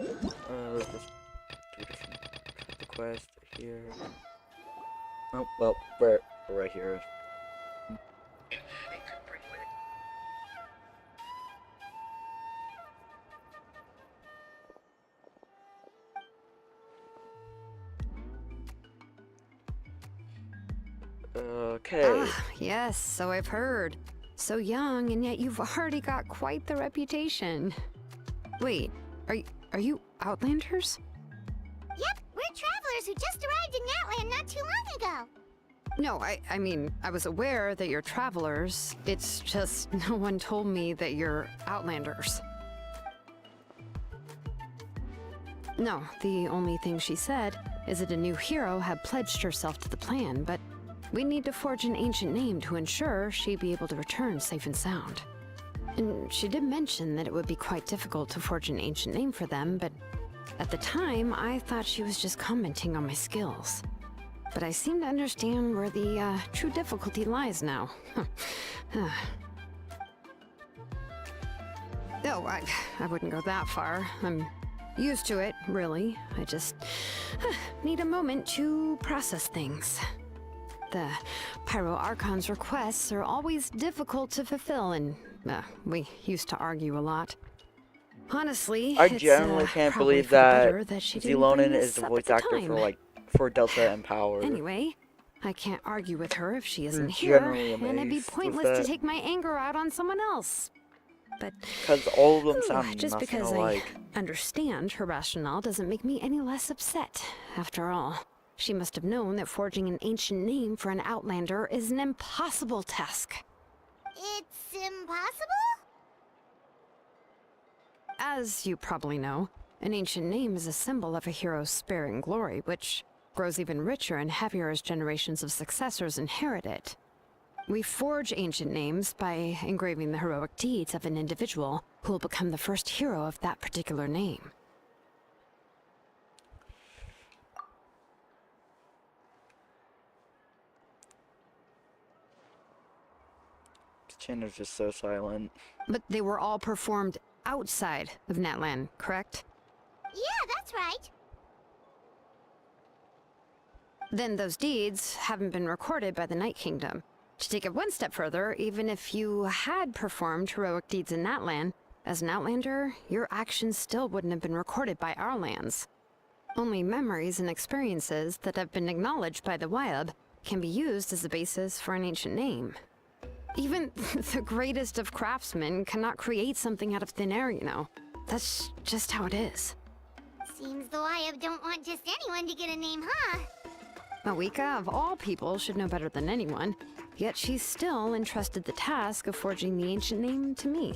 Let's just do different quest here. Oh, well, we're right here. Okay. Ah, yes, so I've heard. So young, and yet you've already got quite the reputation. Wait, are you Outlanders? Yep, we're travelers who just arrived in Natland not too long ago. No, I mean, I was aware that you're travelers. It's just no one told me that you're Outlanders. No, the only thing she said is that a new hero had pledged herself to the plan, but we need to forge an ancient name to ensure she'd be able to return safe and sound. And she did mention that it would be quite difficult to forge an ancient name for them, but at the time, I thought she was just commenting on my skills. But I seem to understand where the true difficulty lies now. No, I wouldn't go that far. I'm used to it, really. I just need a moment to process things. The Pyro Archon's requests are always difficult to fulfill, and we used to argue a lot. Honestly, I it's, generally can't probably believe for the that better that she didn't bring Zelonin this is the up voice at actor for time. for Delta and Power. Anyway, I can't argue with her if she isn't I'm here, generally and it'd be amazed with pointless to that. take my anger out on someone else. But Because all of them sound just nothing because alike. I understand her rationale doesn't make me any less upset. After all, she must have known that forging an ancient name for an Outlander is an impossible task. It's impossible? As you probably know, an ancient name is a symbol of a hero's sparing glory, which grows even richer and heavier as generations of successors inherit it. We forge ancient names by engraving the heroic deeds of an individual who will become the first hero of that particular name. Chin is just so silent. But they were all performed outside of Natlan, correct? Yeah, that's right. Then those deeds haven't been recorded by the Night Kingdom. To take it one step further, even if you had performed heroic deeds in Natlan, as an Outlander, your actions still wouldn't have been recorded by our lands. Only memories and experiences that have been acknowledged by the Wyab can be used as the basis for an ancient name. Even the greatest of craftsmen cannot create something out of thin air, you know. That's just how it is. Seems the Wyab don't want just anyone to get a name, huh? Mawika, of all people, should know better than anyone, yet she's still entrusted the task of forging the ancient name to me.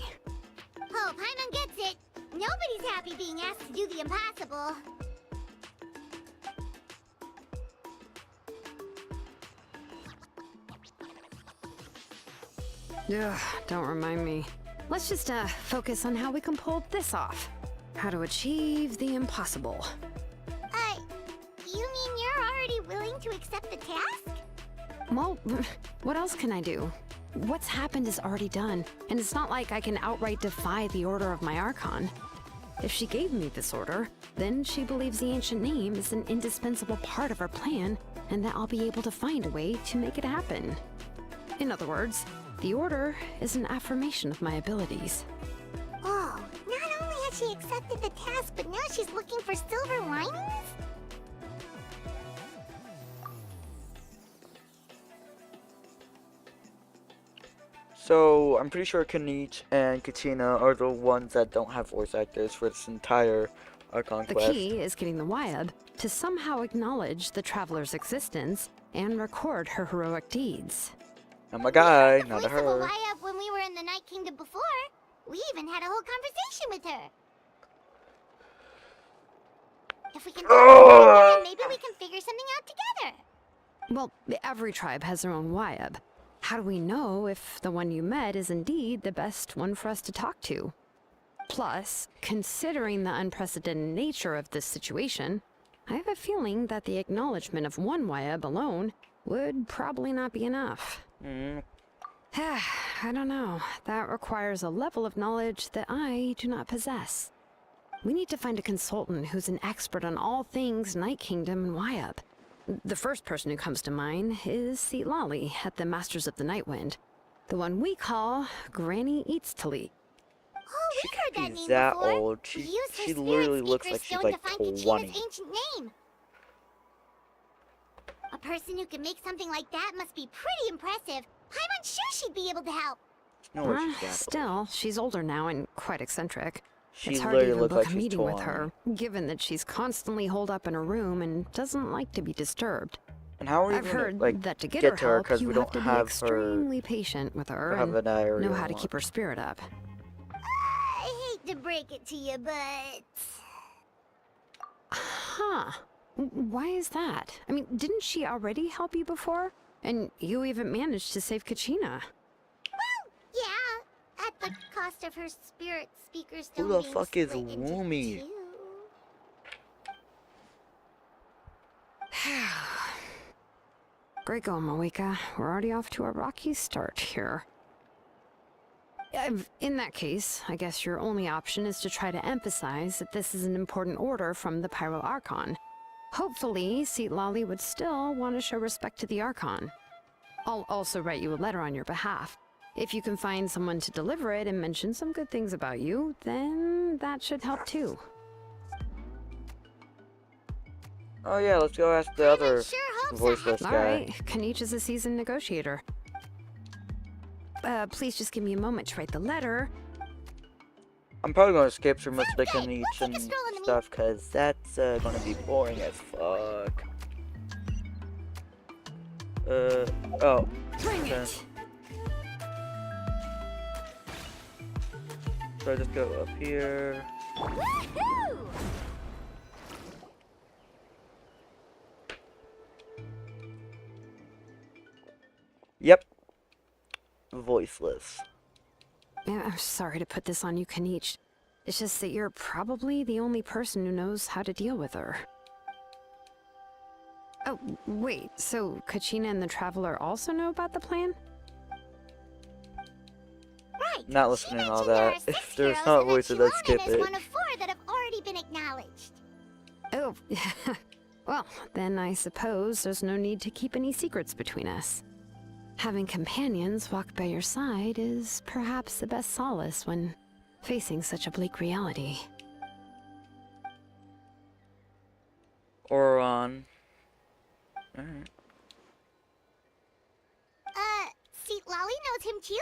Oh, Paimon gets it. Nobody's happy being asked to do the impossible. Ugh, don't remind me. Let's just focus on how we can pull this off. How to achieve the impossible. You mean you're already willing to accept the task? Well, what else can I do? What's happened is already done, and it's not like I can outright defy the order of my Archon. If she gave me this order, then she believes the ancient name is an indispensable part of our plan, and that I'll be able to find a way to make it happen. In other words, the order is an affirmation of my abilities. Oh, not only has she accepted the task, but now she's looking for silver linings? So, I'm pretty sure Kanich and Katina are the ones that don't have voice actors for this entire Archon The quest. key is getting the Wyab to somehow acknowledge the traveler's existence and record her heroic deeds. I'm a guy, The not voice a of a her. Wyab when we were in the Night Kingdom before. We even had a whole conversation with her. If we can find her, maybe we can figure something out together. Well, every tribe has their own Wyab. How do we know if the one you met is indeed the best one for us to talk to? Plus, considering the unprecedented nature of this situation, I have a feeling that the acknowledgement of one Wyab alone would probably not be enough. I don't know. That requires a level of knowledge that I do not possess. We need to find a consultant who's an expert on all things Night Kingdom and Wyup. The first person who comes to mind is Seat Lolly at the Masters of the Nightwind. The one we call Granny Eats to Leak. Oh, She we've heard that can't be name that before. old. We used her She spirit literally looks speaker like she's stone like to find 20. Kachina's ancient name. A person who can make something like that must be pretty impressive. I'm unsure she'd be able to help. No way she's that old. Still, she's older now and quite eccentric. She It's hard to literally even looks book like a she's meeting 20. with her, given that she's constantly holed up in her room and doesn't like to be disturbed. And how are we I've gonna heard like that to get get her to her help, because you we have don't to be have her extremely patient with her have and an area know how to keep her unlocked. spirit up. I hate to break it to you, but... Huh. Why is that? I mean, didn't she already help you before? And you even managed to save Kachina. Yeah, at the cost of her spirit speaker Who stone the being fuck is split into Woomy? two. Great going, Moeka. We're already off to a rocky start here. In that case, I guess your only option is to try to emphasize that this is an important order from the Pyro Archon. Hopefully, Seat Lolly would still want to show respect to the Archon. I'll also write you a letter on your behalf. If you can find someone to deliver it and mention some good things about you, then that should help too. Oh yeah, let's go ask the I other would sure hope so. voiceless guy. Alright, Kanich is a seasoned negotiator. Please just give me a moment to write the letter. I'm probably gonna skip through most of the Sounds good. Kanich Let's take a and stroll in the stuff because that's gonna be boring as fuck. Oh. Bring Okay. it! So I just go up here. Woohoo! Yep. Voiceless. Yeah, I'm sorry to put this on you, Kanich. It's just that you're probably the only person who knows how to deal with her. Oh, wait, so Kachina and the Traveler also know about the plan? Right. Not she listening to all mentioned there that. are If 6 there's heroes not and that voices, I'd Chilonen skip is it. one of 4 that have already been acknowledged. Oh, well, then I suppose there's no need to keep any secrets between us. Having companions walk by your side is perhaps the best solace when facing such a bleak reality. Oron. Alright. Seat Lolly knows him too?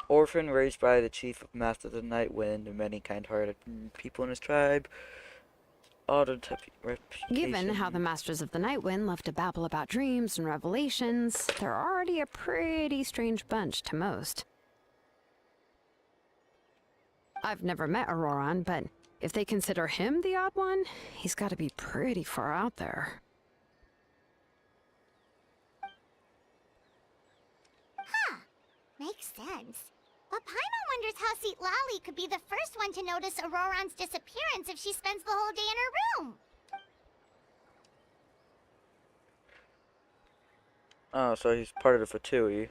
Orphan raised by the chief of Master of the Nightwind and many kind-hearted people in his tribe. Reputation. Given how the Masters of the Nightwind love to babble about dreams and revelations, they're already a pretty strange bunch to most. I've never met Auroran, but if they consider him the odd one, he's got to be pretty far out there. Makes sense. But Paimon wonders how Seat Lolly could be the first one to notice Auroran's disappearance if she spends the whole day in her room. Oh, so he's part of the Fatui.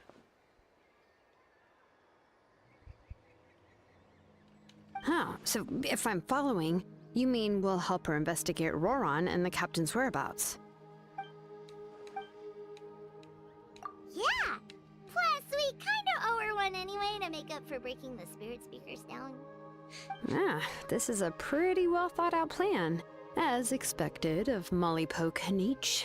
Huh, so if I'm following, you mean we'll help her investigate Auroran and the captain's whereabouts? Yeah! Plus, we kinda owe her one anyway to make up for breaking the spirit speakers down. Ah, this is a pretty well thought out plan, as expected of Molly Poe Kanich.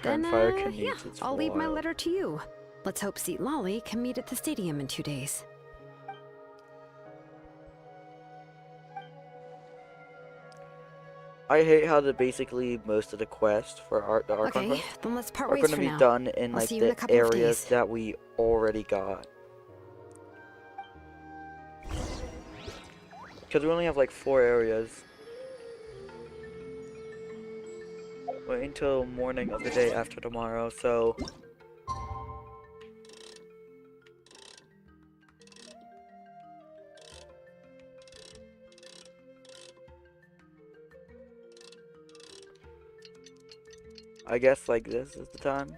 Then, Turnfire yeah, Kanich, it's I'll leave my wild. letter to you. Let's hope Seat Lolly can meet at the stadium in 2 days. I hate how basically most of the quests for the Archon Okay, quest then let's part are ways going to for be now. done in I'll like see you in a the couple of areas days. that we already got. Because we only have like 4 areas. Wait until morning of the day after tomorrow, so... I guess like this is the time.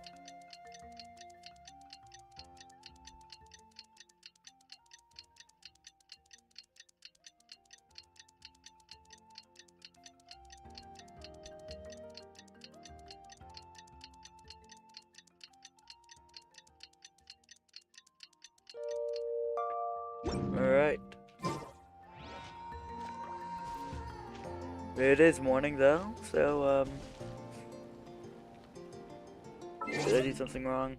It is morning though, so did I do something wrong?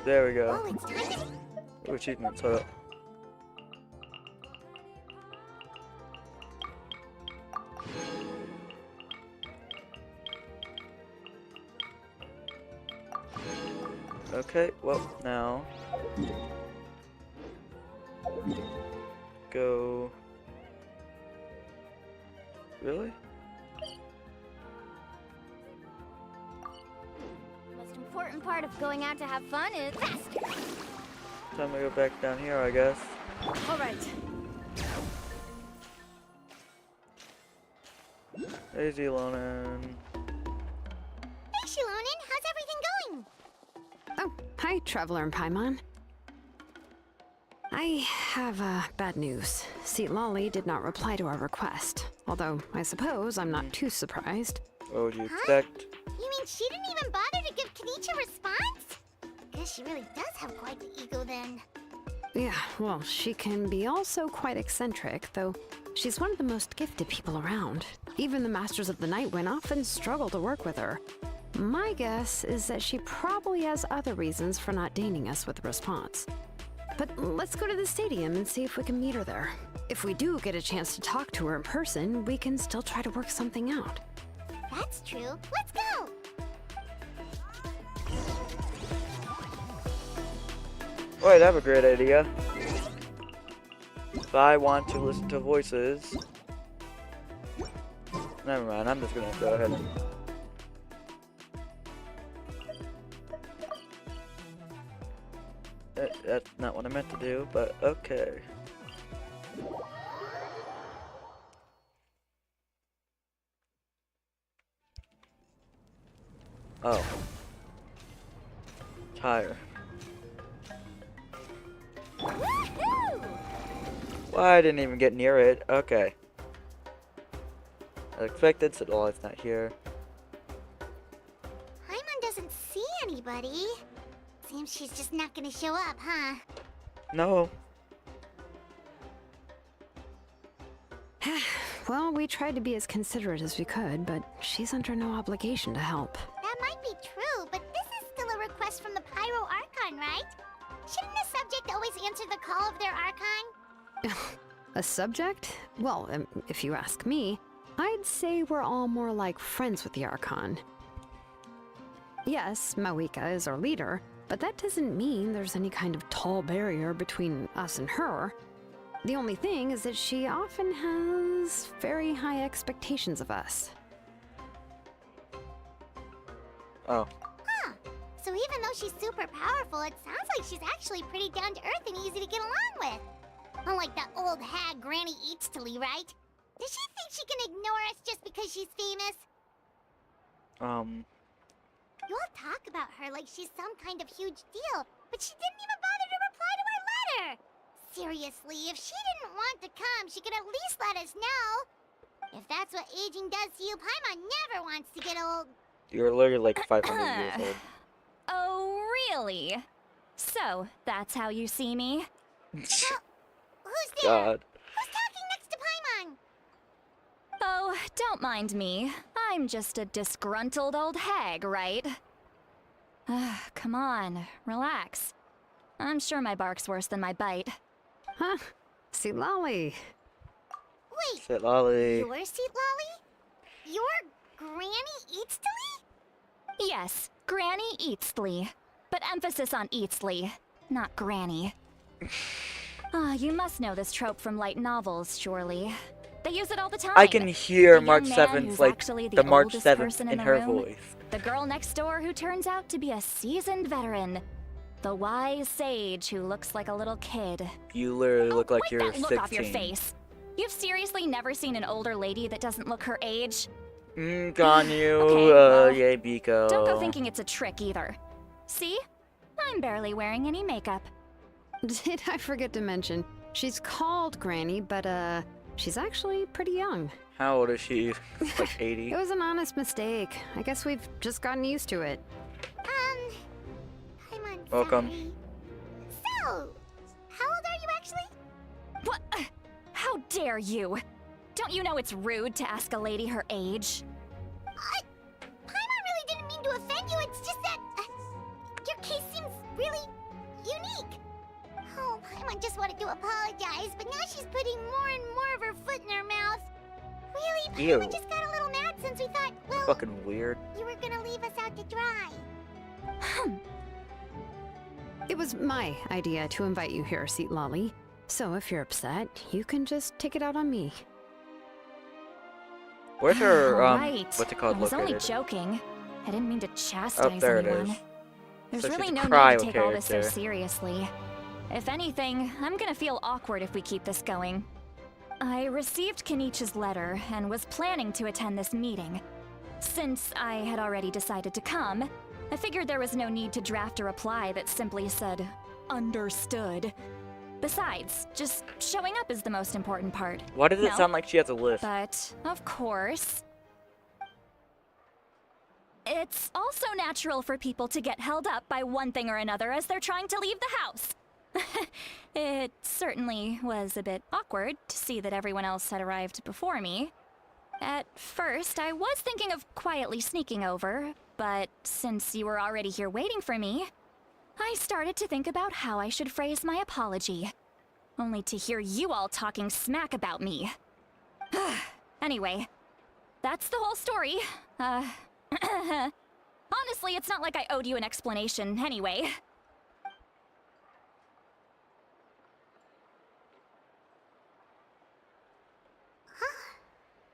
There we go. Oh, it's time to... Ooh, achievements, hold up. Okay, well, now go. Really? Most important part of going out to have fun is faster. Time to go back down here, I guess. All right. Hey, Zelonin. Hey, Shilonin, how's everything going? Oh, hi, Traveler and Paimon. I have bad news. Lolly did not reply to our request. Although, I suppose I'm not too surprised. What would you Huh? expect? You mean she didn't even bother to give Kenichi a response? Guess she really does have quite the ego then. Yeah, well, she can be also quite eccentric, though she's one of the most gifted people around. Even the Masters of the Nightwind often struggle to work with her. My guess is that she probably has other reasons for not deigning us with a response. But let's go to the stadium and see if we can meet her there. If we do get a chance to talk to her in person, we can still try to work something out. That's true. Let's go! Wait, I have a great idea. If I want to listen to voices... Never mind, I'm just gonna go ahead and... That's not what I meant to do, but okay. Oh. Tire. Woohoo! Well, I didn't even get near it. Okay. As expected, said, oh, it's not here. Paimon doesn't see anybody. Seems she's just not gonna show up, huh? No. Well, we tried to be as considerate as we could, but she's under no obligation to help. That might be true, but this is still a request from the Pyro Archon, right? Shouldn't the subject always answer the call of their Archon? A subject? Well, if you ask me, I'd say we're all more like friends with the Archon. Yes, Mawika is our leader, but that doesn't mean there's any kind of tall barrier between us and her. The only thing is that she often has very high expectations of us. Oh. Huh. So even though she's super powerful, it sounds like she's actually pretty down to earth and easy to get along with. Unlike that old hag Granny Eatstily, right? Does she think she can ignore us just because she's famous? You all talk about her like she's some kind of huge deal, but she didn't even bother to reply to our letter! Seriously, if she didn't want to come, she could at least let us know! If that's what aging does to you, Paimon never wants to get old. You're literally like 500 years old. Oh, really? So, that's how you see me? Who's there? God. Who's talking next to Paimon? Oh, don't mind me. I'm just a disgruntled old hag, right? Come on, relax. I'm sure my bark's worse than my bite. Huh? Lolly. Wait, Sit lolly. your seat, Lolly? Your Granny Eatstily? Yes, Granny Eatsley. But emphasis on Eatsley, not Granny. You must know this trope from light novels, surely. They use it all the time. I can hear The March young man 7th, who's like, actually the March oldest 7th person in the her room. voice. The girl next door who turns out to be a seasoned veteran. The wise sage who looks like a little kid. You literally look like Wipe you're that 16. look off your face. You've seriously never seen an older lady that doesn't look her age? Ganyu, Okay, well, yay, Biko. Don't go thinking it's a trick either. See? I'm barely wearing any makeup. Did I forget to mention, she's called Granny, but she's actually pretty young. How old is she? Like 80? It was an honest mistake. I guess we've just gotten used to it. Paimon Welcome. Sorry. So, how old are you actually? What? How dare you? Don't you know it's rude to ask a lady her age? Paimon really didn't mean to offend you. It's just that your case seems really unique. Oh, Paimon just wanted to apologize, but now she's putting more and more of her foot in her mouth. Really, Ew. Paimon just got a little mad since we thought, well, Fucking weird. you were gonna leave us out to dry. It was my idea to invite you here, Seat Lolly. So if you're upset, you can just take it out on me. Where's her, Right. what's it called, I was only located? joking. I didn't mean to chastise there it anyone. is. There's So she's really a no need cryo to take all this so character. seriously. If anything, I'm gonna feel awkward if we keep this going. I received Kenichi's letter and was planning to attend this meeting. Since I had already decided to come, I figured there was no need to draft a reply that simply said, "Understood." Besides, just showing up is the most important part. Why does it No. sound like she has a list? But, of course, it's also natural for people to get held up by one thing or another as they're trying to leave the house. It certainly was a bit awkward to see that everyone else had arrived before me. At first, I was thinking of quietly sneaking over, but since you were already here waiting for me, I started to think about how I should phrase my apology. Only to hear you all talking smack about me. Anyway, that's the whole story. Honestly, it's not like I owed you an explanation anyway.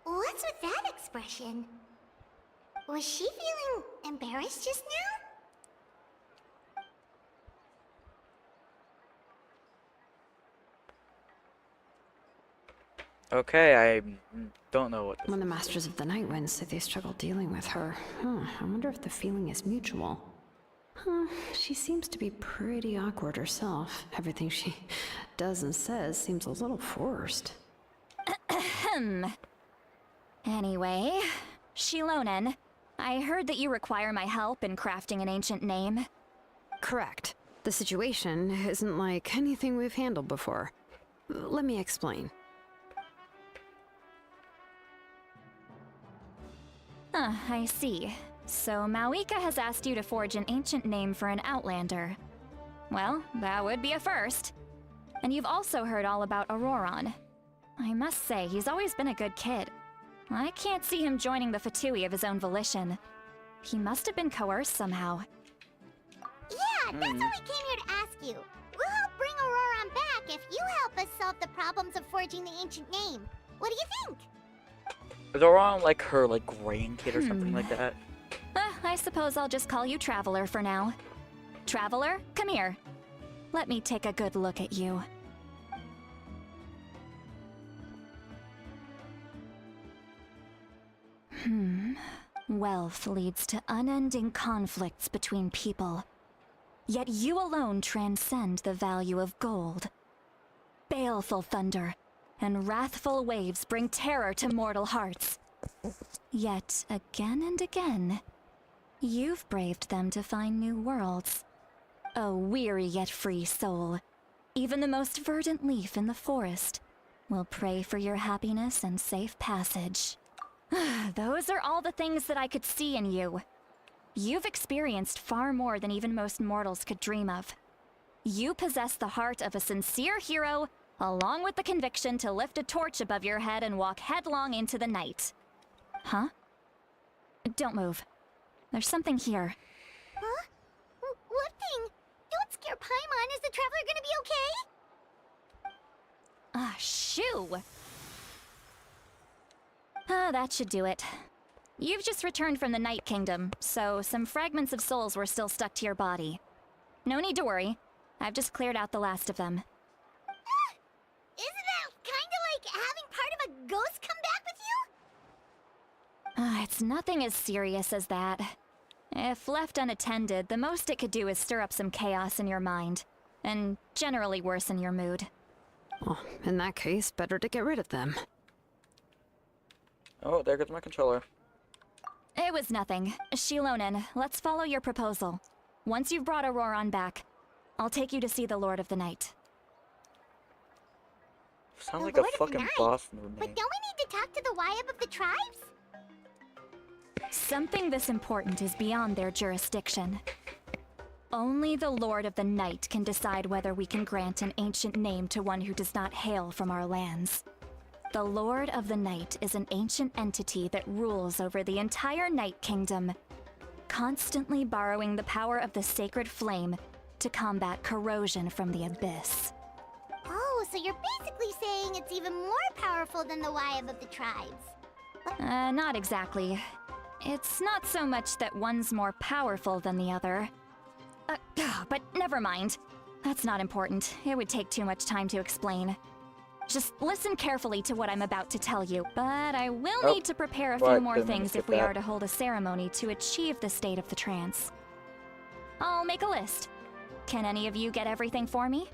What's with that expression? Was she feeling embarrassed just now? Okay, I don't know what this When the Masters of the Night Wind say they struggle dealing with her, I wonder if the feeling is mutual. She seems to be pretty awkward herself. Everything she does and says seems a little forced. Anyway, Shilonen, I heard that you require my help in crafting an ancient name. Correct. The situation isn't like anything we've handled before. Let me explain. I see. So Mauika has asked you to forge an ancient name for an outlander. Well, that would be a first. And you've also heard all about Auroron. I must say, he's always been a good kid. I can't see him joining the Fatui of his own volition. He must have been coerced somehow. Yeah, that's why we came here to ask you. We'll help bring Auroron back if you help us solve the problems of forging the ancient name. What do you think? is Auron like her like grandkid or something like that? I suppose I'll just call you Traveler for now. Traveler, come here. Let me take a good look at you. Wealth leads to unending conflicts between people. Yet you alone transcend the value of gold. Baleful thunder and wrathful waves bring terror to mortal hearts. Yet again and again, you've braved them to find new worlds. A weary yet free soul, even the most verdant leaf in the forest will pray for your happiness and safe passage. Those are all the things that I could see in you. You've experienced far more than even most mortals could dream of. You possess the heart of a sincere hero, along with the conviction to lift a torch above your head and walk headlong into the night. Huh? Don't move. There's something here. Huh? What thing? Don't scare Paimon. Is the Traveler gonna be okay? Shoo! That should do it. You've just returned from the Night Kingdom, so some fragments of souls were still stuck to your body. No need to worry. I've just cleared out the last of them. Isn't that kinda like having part of a ghost come back with you? It's nothing as serious as that. If left unattended, the most it could do is stir up some chaos in your mind, and generally worsen your mood. Well, in that case, better to get rid of them. Oh, there goes my controller. It was nothing. Shilonen, let's follow your proposal. Once you've brought Auroron back, I'll take you to see the Lord of the Night. Sounds The like a Lord of the fucking Night? boss name. But don't we need to talk to the Wyab of the tribes? Something this important is beyond their jurisdiction. Only the Lord of the Night can decide whether we can grant an ancient name to one who does not hail from our lands. The Lord of the Night is an ancient entity that rules over the entire Night Kingdom, constantly borrowing the power of the sacred flame to combat corrosion from the abyss. Oh, so you're basically saying it's even more powerful than the Wyab of the tribes. Not exactly. It's not so much that one's more powerful than the other. But never mind. That's not important. It would take too much time to explain. Just listen carefully to what I'm about to tell you, but I will need to prepare a few right, more then things skip if we that. are to hold a ceremony to achieve the state of the trance. I'll make a list. Can any of you get everything for me?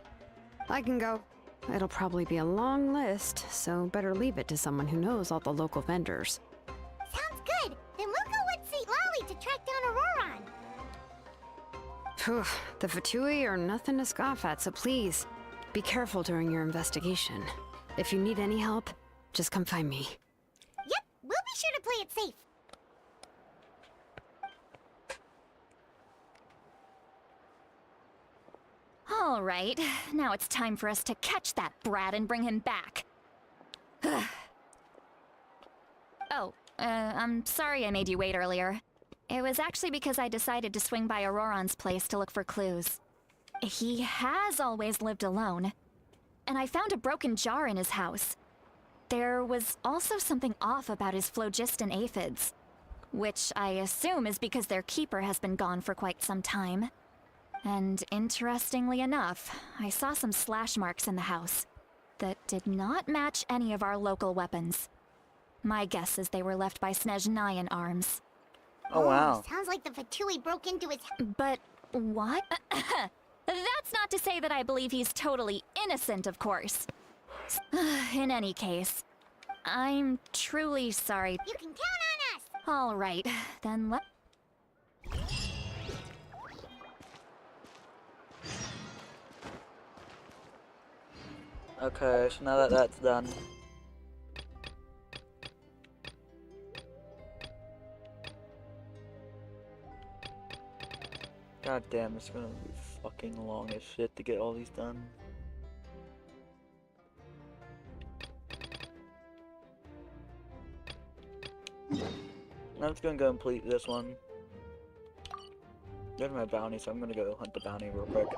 I can go. It'll probably be a long list, so better leave it to someone who knows all the local vendors. Sounds good. Then we'll go with St. Lolly to track down Auroron. Phew, the Fatui are nothing to scoff at, so please, be careful during your investigation. If you need any help, just come find me. Yep, we'll be sure to play it safe. All right, now it's time for us to catch that brat and bring him back. I'm sorry I made you wait earlier. It was actually because I decided to swing by Auroron's place to look for clues. He has always lived alone, and I found a broken jar in his house. There was also something off about his phlogiston aphids, which I assume is because their keeper has been gone for quite some time. And interestingly enough, I saw some slash marks in the house that did not match any of our local weapons. My guess is they were left by Snezhnayan arms. Oh wow. Sounds like the Fatui broke into his... But what? That's not to say that I believe he's totally innocent, of course. In any case, I'm truly sorry. You can count on us! All right, then let... Okay, so now that that's done. God damn, it's gonna be fucking long as shit to get all these done. I'm just gonna go complete this one. There's my bounty, so I'm gonna go hunt the bounty real quick.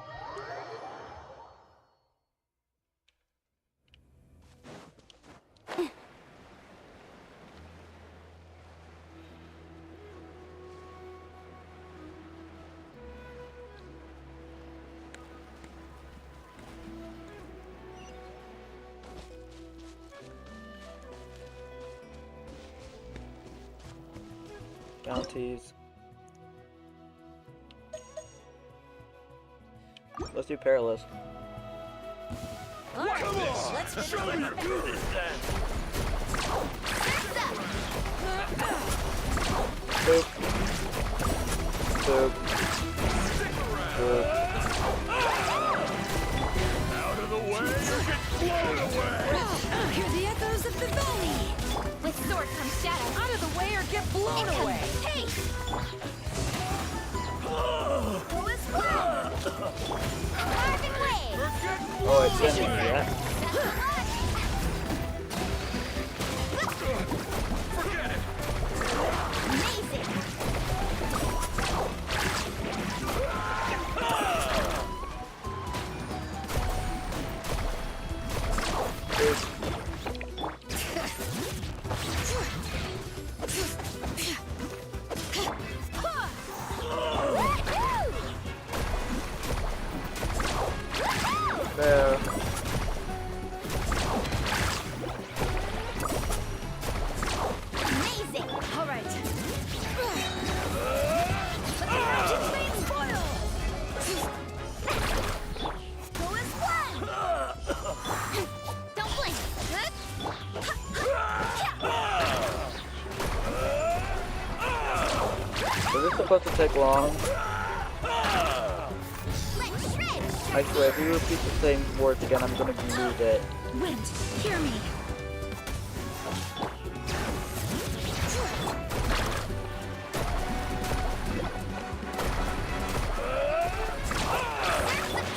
Bounties. Let's do perilous. Come on! Let's show me your goodness then! Boop. Boop. Stick around! Boop. Out of the way or get blown away! Hear the echoes of the valley! With sword comes shadow. Out of the way or get blown away! Hey! Go as well! Carving way! Or get Oh, it's sending me that. Forget it! Amazing! There. Amazing! All right. Go as one! Don't blink! Is this supposed to take long? I swear, if you repeat the same words again, I'm gonna delete it. Wind, hear me.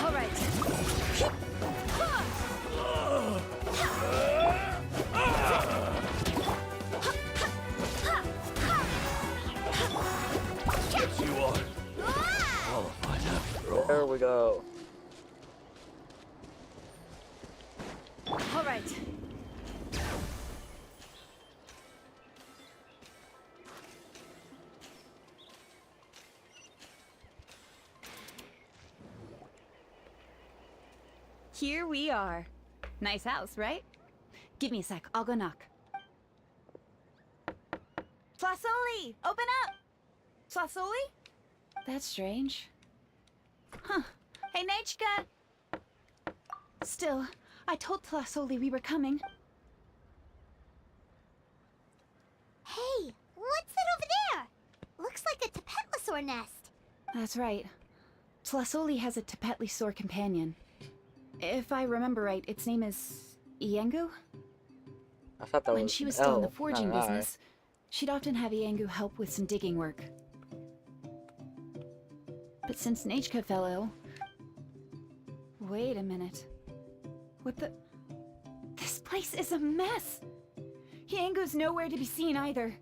All right. Yes, you are. Qualified after all. There we go. All right. Here we are. Nice house, right? Give me a sec. I'll go knock. Plasoli! Open up! Plasoli? That's strange. Huh. Hey, Nechka! Still, I told Plasoli we were coming. Hey, what's that over there? Looks like a Tapetlosaur nest. That's right. Plasoli has a Tapetlosaur companion. If I remember right, its name is Iengu? I thought that When was she was still in the L, forging not I. business, she'd often have Iengu help with some digging work. But since Nechka fell ill... Wait a minute. What the... This place is a mess! Iengu's nowhere to be seen either.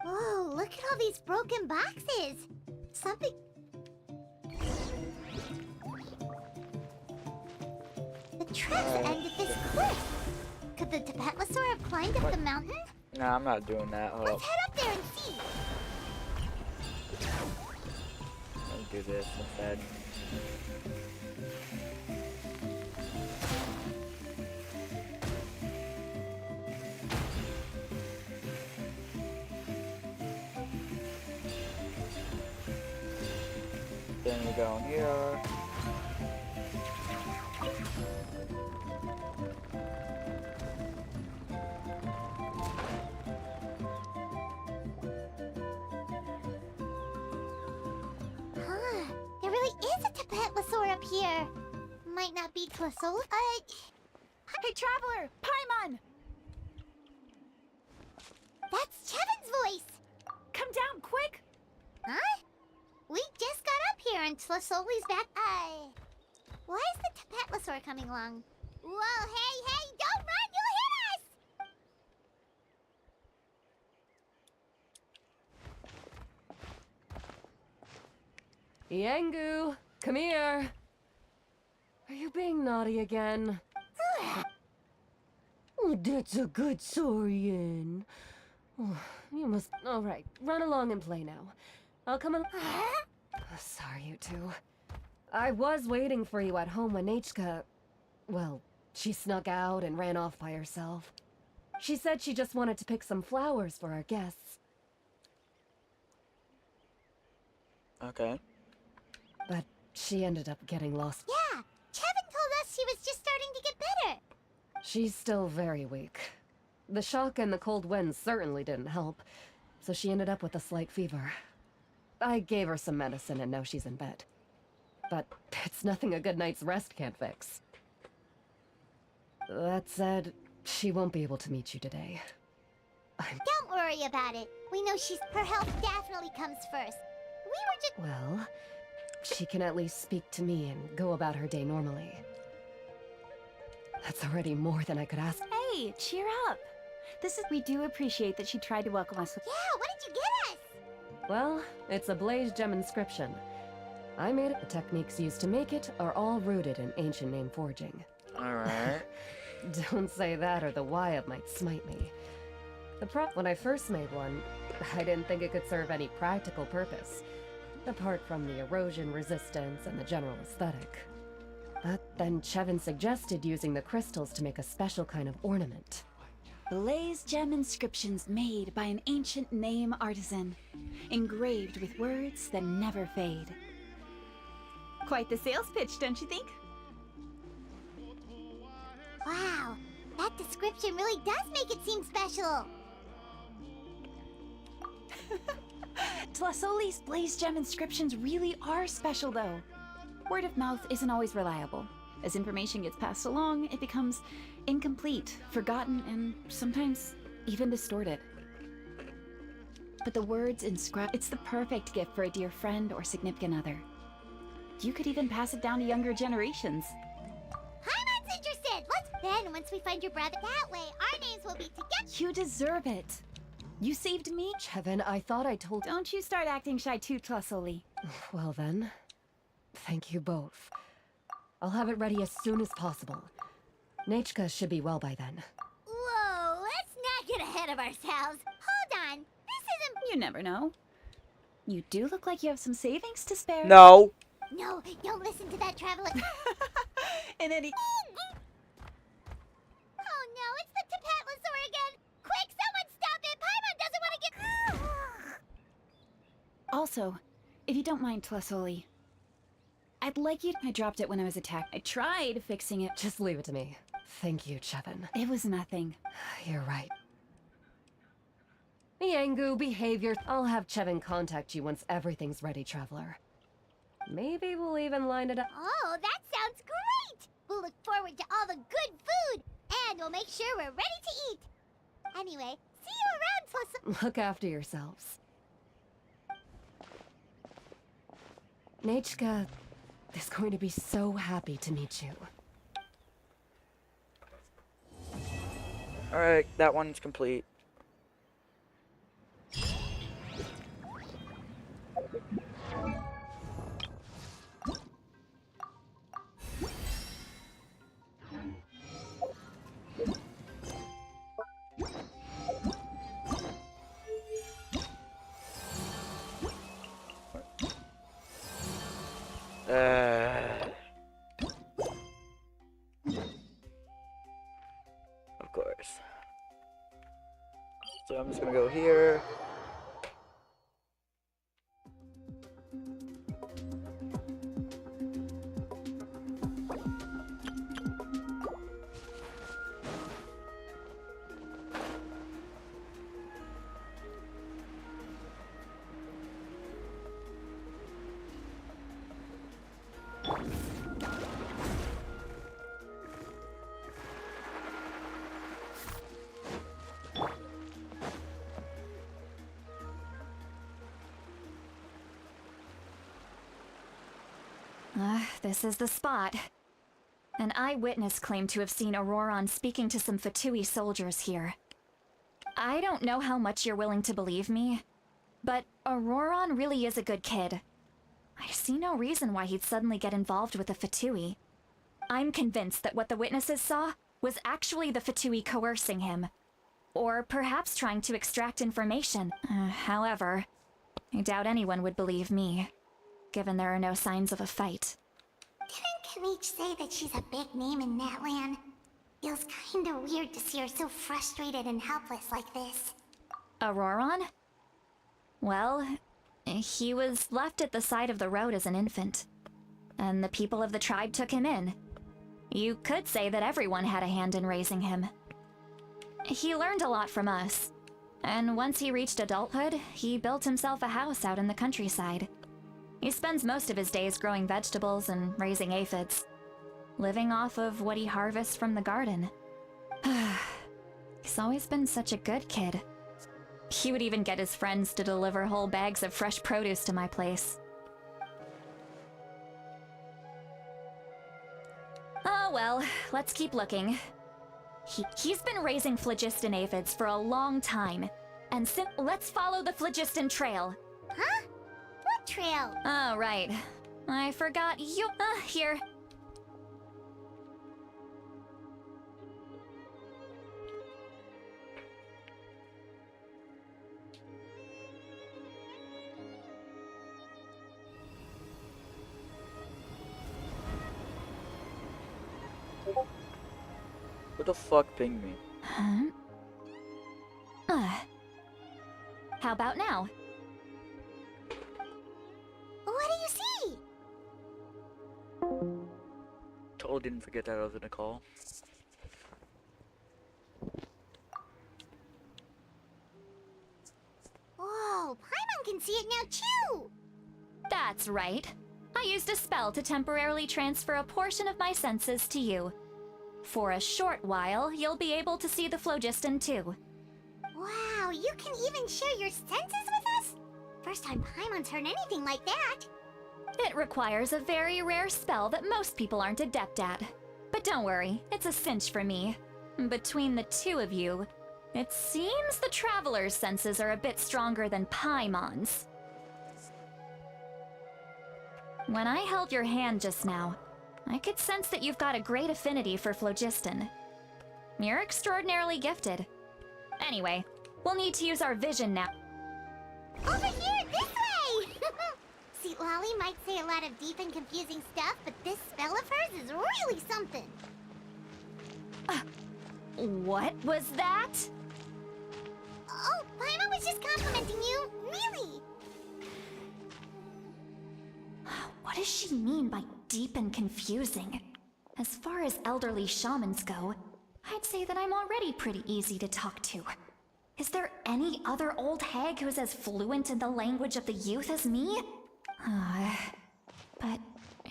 Whoa, look at all these broken boxes. Something... The trap's end of this cliff. Could the Tapetlosaur have climbed up the mountain? Nah, I'm not doing that. Hold Let's up. head up there and see. Let me do this instead. Then we go in here. Huh, there really is a Tapetlosaur up here. Might not be Plasoli. Hey, Traveler! Paimon! That's Chevin's voice. Come down, quick! Huh? We just got up here and Tlasoli's back. Why is the Tapetlosaur coming along? Whoa, hey, don't run, you'll hit us! Iengu, come here. Are you being naughty again? Oh, that's a good Saurian. Oh, you must... All right, run along and play now. I'll come along... Sorry, you two. I was waiting for you at home when Nechka... Well, she snuck out and ran off by herself. She said she just wanted to pick some flowers for our guests. Okay. But she ended up getting lost. Yeah, Chevin told us she was just starting to get better. She's still very weak. The shock and the cold winds certainly didn't help, so she ended up with a slight fever. I gave her some medicine and now she's in bed. But it's nothing a good night's rest can't fix. That said, she won't be able to meet you today. Don't worry about it. We know her health definitely comes first. We were just... Well, she can at least speak to me and go about her day normally. That's already more than I could ask. Hey, cheer up! We do appreciate that she tried to welcome us with... Yeah, what did you get us? Well, it's a blaze gem inscription. I made it. The techniques used to make it are all rooted in ancient name forging. Alright. Don't say that or the Wyatt might smite me. When I first made one, I didn't think it could serve any practical purpose, apart from the erosion resistance and the general aesthetic. But then Chevin suggested using the crystals to make a special kind of ornament. Blaze gem inscriptions made by an ancient name artisan, engraved with words that never fade. Quite the sales pitch, don't you think? Wow, that description really does make it seem special. Tlasoli's blaze gem inscriptions really are special, though. Word of mouth isn't always reliable. As information gets passed along, it becomes incomplete, forgotten, and sometimes even distorted. But the words inscribed, it's the perfect gift for a dear friend or significant other. You could even pass it down to younger generations. Paimon's interested! Then, once we find your brother, that way our names will be together. You deserve it. You saved me. Chevin, I thought I told. Don't you start acting shy too, Tlusoli. Well then, thank you both. I'll have it ready as soon as possible. Nachka should be well by then. Whoa, let's not get ahead of ourselves. Hold on, this isn't... You never know. You do look like you have some savings to spare. No. No, don't listen to that traveler. And any... Oh no, it's the Tapatlosaur again! Quick, someone stop it! Paimon doesn't want to get... Also, if you don't mind, Tlusoli, I'd like you... I dropped it when I was attacked. I tried fixing it. Just leave it to me. Thank you, Chevin. It was nothing. You're right. Miangu, behavior. I'll have Chevin contact you once everything's ready, Traveler. Maybe we'll even line it up. Oh, that sounds great! We'll look forward to all the good food, and we'll make sure we're ready to eat. Anyway, see you around, Tlusoli. Look after yourselves. Nachka is going to be so happy to meet you. Alright, that one's complete. Of course. So I'm just gonna go here. This is the spot. An eyewitness claimed to have seen Auroron speaking to some Fatui soldiers here. I don't know how much you're willing to believe me, but Auroron really is a good kid. I see no reason why he'd suddenly get involved with the Fatui. I'm convinced that what the witnesses saw was actually the Fatui coercing him. Or perhaps trying to extract information. However, I doubt anyone would believe me, given there are no signs of a fight. Didn't Kanich say that she's a big name in that land? Feels kinda weird to see her so frustrated and helpless like this. Auroron? Well, he was left at the side of the road as an infant, and the people of the tribe took him in. You could say that everyone had a hand in raising him. He learned a lot from us, and once he reached adulthood, he built himself a house out in the countryside. He spends most of his days growing vegetables and raising aphids, living off of what he harvests from the garden. He's always been such a good kid. He would even get his friends to deliver whole bags of fresh produce to my place. Oh well, let's keep looking. He's been raising phlogiston aphids for a long time, and let's follow the phlogiston trail. Huh? What trail? Oh, right. I forgot you. Here. What the fuck pinged me? Huh? How about now? What do you see? Totally didn't forget that I was in a call. Whoa, Paimon can see it now too! That's right. I used a spell to temporarily transfer a portion of my senses to you. For a short while, you'll be able to see the phlogiston too. Wow, you can even share your senses with us? First time Paimon's heard anything like that. It requires a very rare spell that most people aren't adept at. But don't worry, it's a cinch for me. Between the two of you, it seems the Traveler's senses are a bit stronger than Paimon's. When I held your hand just now, I could sense that you've got a great affinity for phlogiston. You're extraordinarily gifted. Anyway, we'll need to use our vision now. Over here, this way! See, Lolly might say a lot of deep and confusing stuff, but this spell of hers is really something. What was that? Oh, Paimon was just complimenting you. Really? What does she mean by deep and confusing? As far as elderly shamans go, I'd say that I'm already pretty easy to talk to. Is there any other old hag who's as fluent in the language of the youth as me? But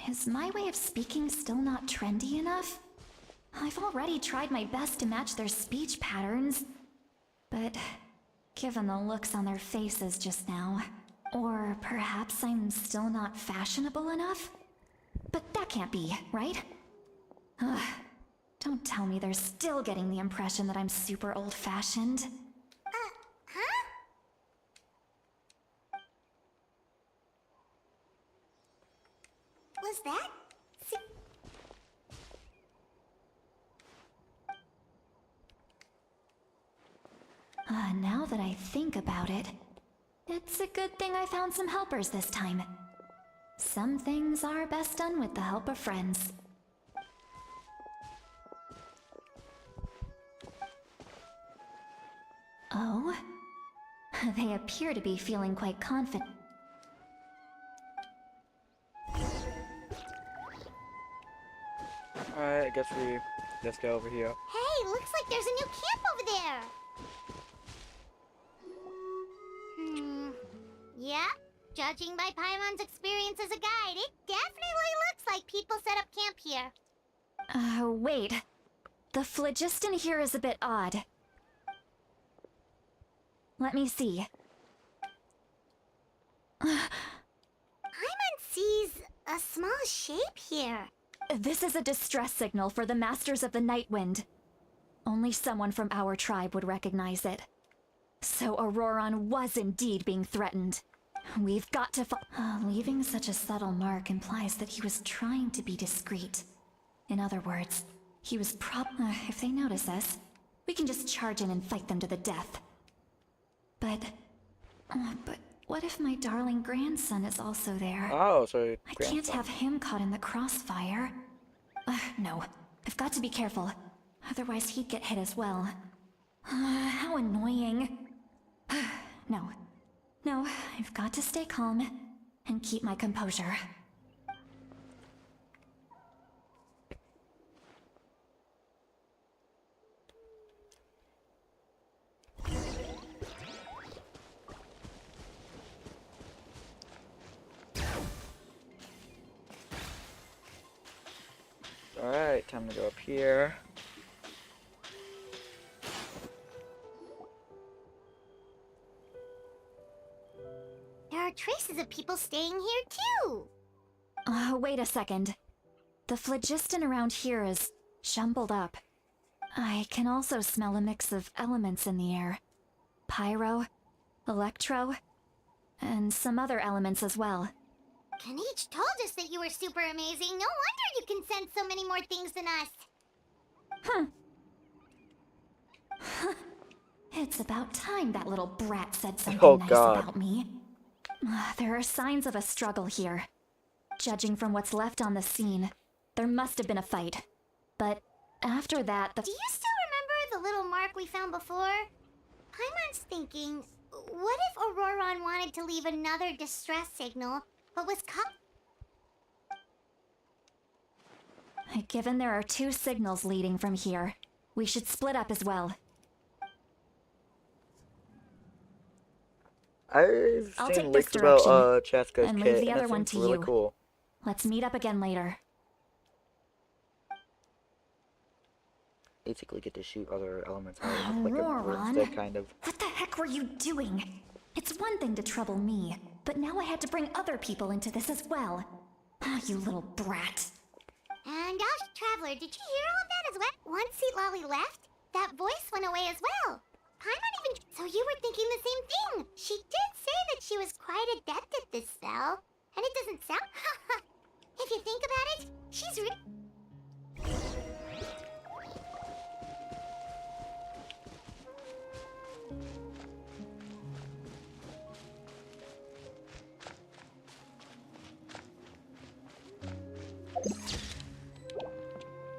is my way of speaking still not trendy enough? I've already tried my best to match their speech patterns. But given the looks on their faces just now, or perhaps I'm still not fashionable enough? But that can't be, right? Don't tell me they're still getting the impression that I'm super old-fashioned. Huh? Was that? Now that I think about it, it's a good thing I found some helpers this time. Some things are best done with the help of friends. Oh? They appear to be feeling quite confident. Alright, I guess we just go over here. Hey, looks like there's a new camp over there. Yeah, judging by Paimon's experience as a guide, it definitely looks like people set up camp here. Wait. The phlogiston here is a bit odd. Let me see. Paimon sees a small shape here. This is a distress signal for the Masters of the Night Wind. Only someone from our tribe would recognize it. So Auroron was indeed being threatened. We've got to leaving such a subtle mark implies that he was trying to be discreet. In other words, he was if they notice us, we can just charge in and fight them to the death. But what if my darling grandson is also there? Oh, so I can't have him caught in the crossfire. No, I've got to be careful. Otherwise he'd get hit as well. How annoying. No, I've got to stay calm and keep my composure. Alright, time to go up here. There are traces of people staying here too. Wait a second. The phlogiston around here is jumbled up. I can also smell a mix of elements in the air. Pyro, electro, and some other elements as well. Kanich told us that you were super amazing. No wonder you can sense so many more things than us. It's about time that little brat said something Oh, nice God. about me. There are signs of a struggle here. Judging from what's left on the scene, there must have been a fight. But after that, Do you still remember the little mark we found before? Paimon's thinking, what if Auroron wanted to leave another distress signal, but was caught? Given there are 2 signals leading from here, we should split up as well. I've I'll seen take leaks this about direction, Chaska's and leave kit, the and other it one seems to really you. cool. Let's meet up again later. Basically get to shoot other elements out with like a Roran, broomstick kind of. what the heck were you doing? It's one thing to trouble me, but now I had to bring other people into this as well. Ah, you little brat. And gosh, Traveler, did you hear all of that as well? Once Seat Lolly left, that voice went away as well. I'm not even... So you were thinking the same thing. She did say that she was quite adept at this spell. And it doesn't sound... If you think about it, she's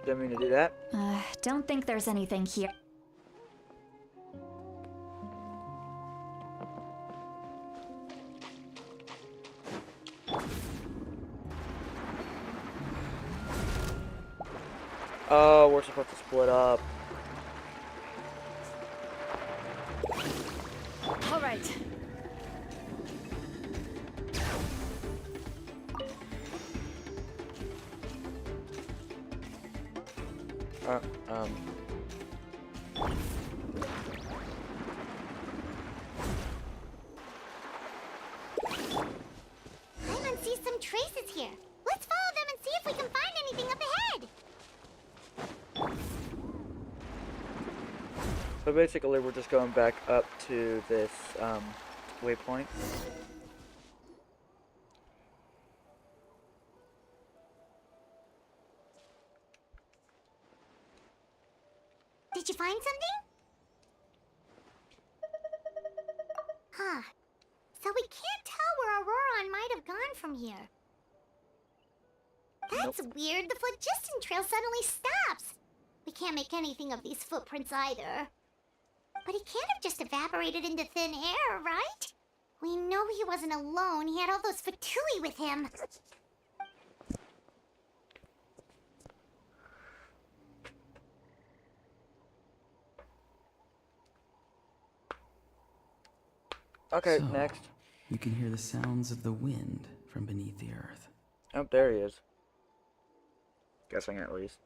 Didn't mean to do that. Don't think there's anything here. Oh, we're supposed to split up. All right. Uh, Paimon sees some traces here. Let's follow them and see if we can find anything up ahead. So basically, we're just going back up to this waypoint. Did you find something? Huh. So we can't tell where Auroran might have gone from here. That's weird. The phlogiston trail suddenly stops. We can't make anything of these footprints either. But he can't have just evaporated into thin air, right? We know he wasn't alone. He had all those Fatui with him. Okay, So, next. You can hear the sounds of the wind from beneath the earth. Oh, there he is. Guessing at least.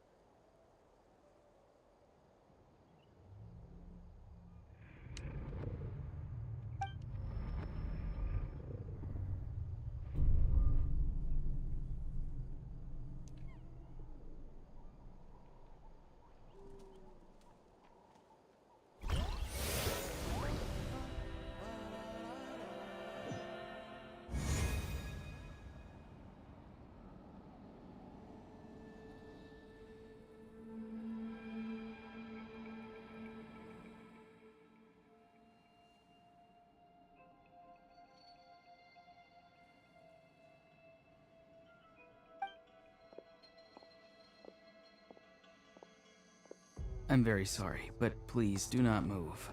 I'm very sorry, but please do not move.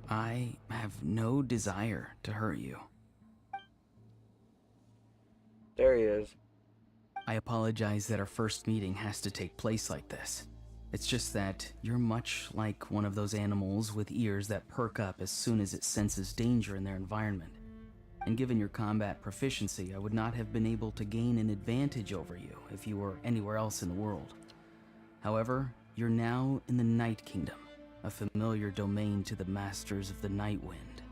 I have no desire to hurt you. There he is. I apologize that our first meeting has to take place like this. It's just that you're much like one of those animals with ears that perk up as soon as it senses danger in their environment. And given your combat proficiency, I would not have been able to gain an advantage over you if you were anywhere else in the world. However, you're now in the Night Kingdom, a familiar domain to the Masters of the Night Wind.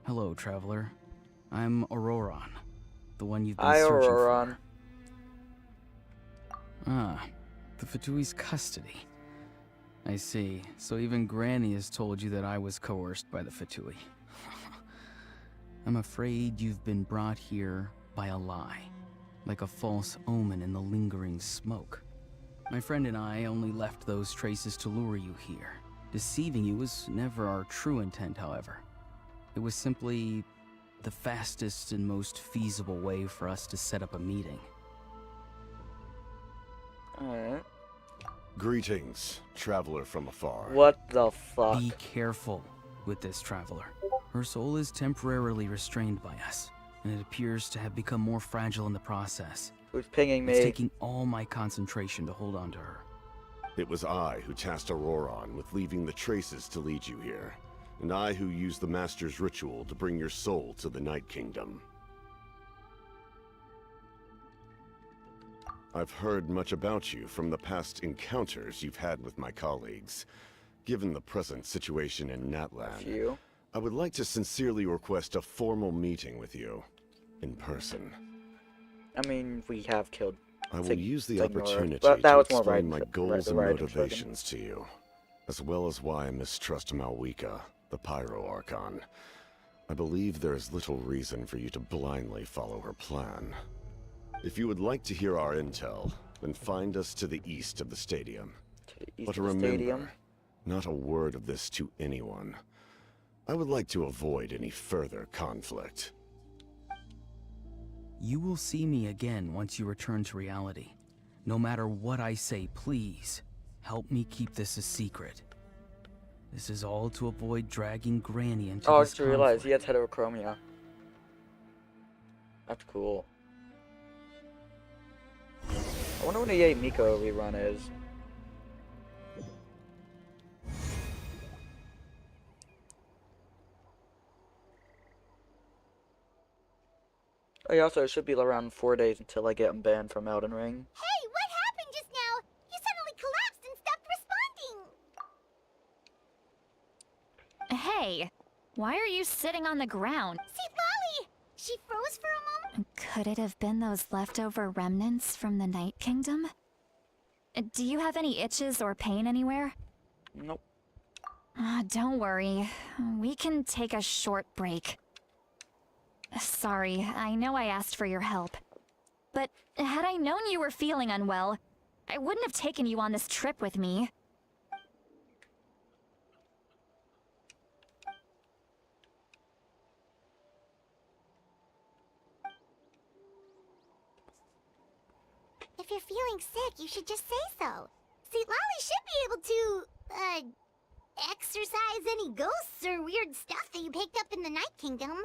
Hello, Traveler. I'm Auroran, the one you've been Hi, searching Auroran. for. Ah, the Fatui's custody. I see. So even Granny has told you that I was coerced by the Fatui. I'm afraid you've been brought here by a lie, like a false omen in the lingering smoke. My friend and I only left those traces to lure you here. Deceiving you was never our true intent, however. It was simply the fastest and most feasible way for us to set up a meeting. Alright. Greetings, traveler from afar. What the fuck? Be careful with this traveler. Her soul is temporarily restrained by us, and it appears to have become more fragile in the process. Who's pinging It's me? taking all my concentration to hold on to her. It was I who tasked Auroran with leaving the traces to lead you here, and I who used the Master's ritual to bring your soul to the Night Kingdom. I've heard much about you from the past encounters you've had with my colleagues. Given the present situation in A Natlan, few. I would like to sincerely request a formal meeting with you. In person. I mean, we have killed. I will Sig- use the Signor, opportunity but that to was more explain right- my goals the and writing motivations to you, as well as why I mistrust Malwika, the Pyro Archon. I believe there is little reason for you to blindly follow her plan. If you would like to hear our intel, then find us to the east of the stadium. To the east But of the remember, stadium. not a word of this to anyone. I would like to avoid any further conflict. You will see me again once you return to reality. No matter what I say, please, help me keep this a secret. This is all to avoid dragging Granny into Oh, I this just realized he conflict. has heterochromia. That's cool. I wonder when the Yay Miko rerun is. Oh, yeah, also, it should be around 4 days until I get him banned from Elden Ring. Hey, what happened just now? You suddenly collapsed and stopped responding. Hey, why are you sitting on the ground? See, Lolly, she froze for a moment. Could it have been those leftover remnants from the Night Kingdom? Do you have any itches or pain anywhere? Nope. Don't worry. We can take a short break. Sorry, I know I asked for your help. But had I known you were feeling unwell, I wouldn't have taken you on this trip with me. If you're feeling sick, you should just say so. See, Lolly should be able to, exorcise any ghosts or weird stuff that you picked up in the Night Kingdom.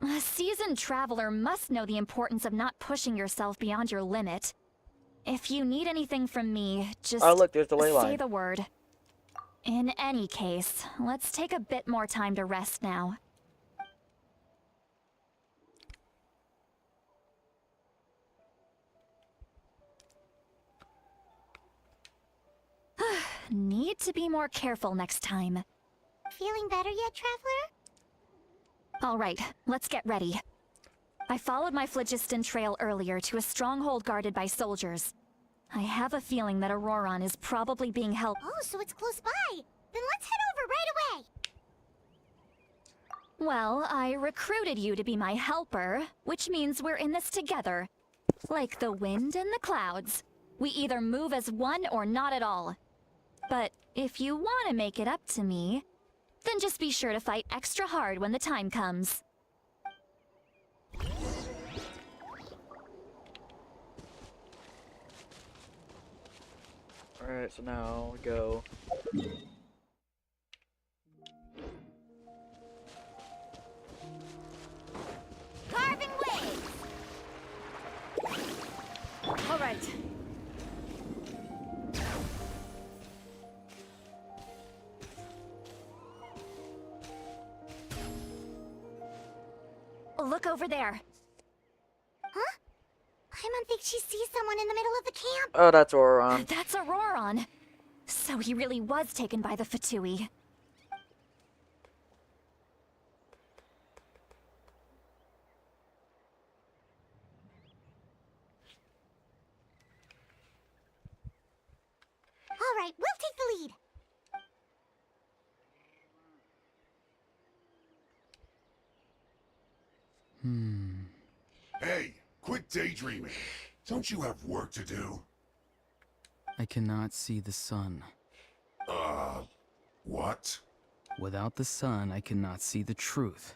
A seasoned traveler must know the importance of not pushing yourself beyond your limit. If you need anything from me, just Oh, look, there's the ley say line. the word. In any case, let's take a bit more time to rest now. Need to be more careful next time. Feeling better yet, Traveler? Alright, let's get ready. I followed my phlogiston trail earlier to a stronghold guarded by soldiers. I have a feeling that Auroron is probably being held. Oh, so it's close by. Then let's head over right away. Well, I recruited you to be my helper, which means we're in this together. Like the wind and the clouds. We either move as one or not at all. But if you want to make it up to me, then just be sure to fight extra hard when the time comes. Alright, so now we go. Carving waves. All right. Look over there. Huh? Paimon thinks she sees someone in the middle of the camp. Oh, that's Auroron. That's Auroron. So he really was taken by the Fatui. All right, we'll take the lead. Hey, quit daydreaming. Don't you have work to do? I cannot see the sun. What? Without the sun, I cannot see the truth.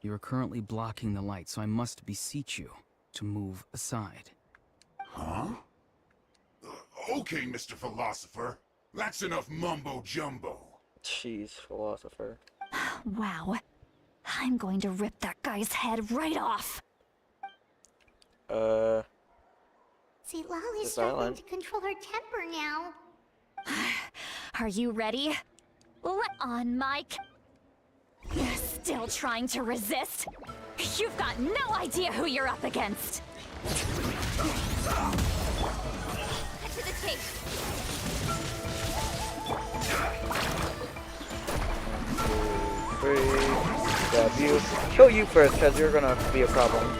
You are currently blocking the light, so I must beseech you to move aside. Huh? Okay, Mr. Philosopher. That's enough mumbo-jumbo. Jeez, philosopher. Wow. I'm going to rip that guy's head right off. See, Lolly's The struggling silent. to control her temper now. Are you ready? Let on, Mike. Still trying to resist? You've got no idea who you're up against. Cut to the chase. Three. Grab you. Kill you first, because you're gonna be a problem.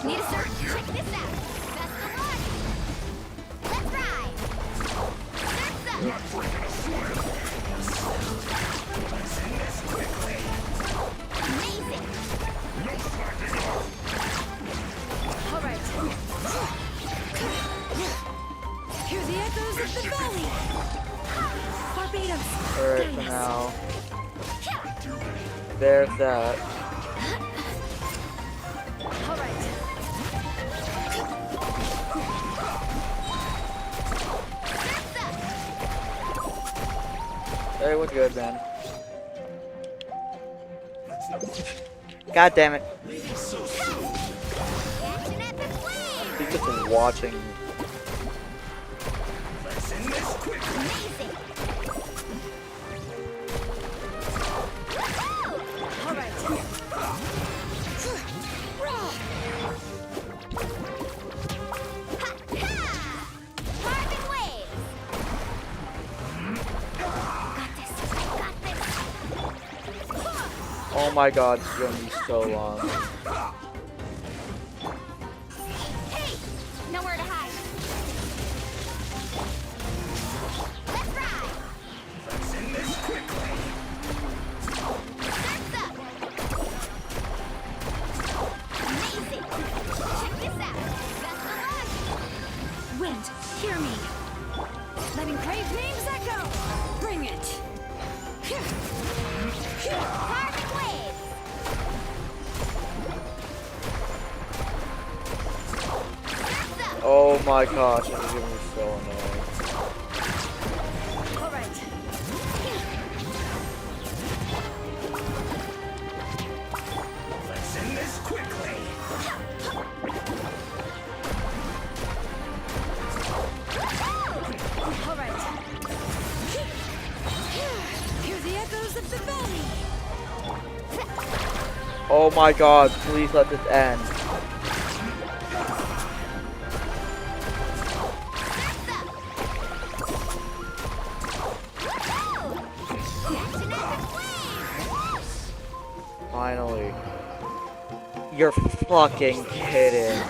Need a search? Check this out. Best of luck. Let's ride. Surf's up. Amazing. All right. Hear the echoes of the valley. Barbados. Alright, so now. There's that. All right. Hey, what's good, man? God damn it. He's just watching. All right. Carving waves. Got this. Got this. Oh my god, it's gonna be so long. Hey, nowhere to hide. Let's ride. Surf's up. Amazing. Check this out. Best of luck. Wind, hear me. Letting crave names echo. Bring it. Carving waves. Surf's up. Oh my gosh, this is gonna be so annoying. All right. All right. Hear the echoes of the valley. Oh my god, please let this end. Finally. You're fucking kidding.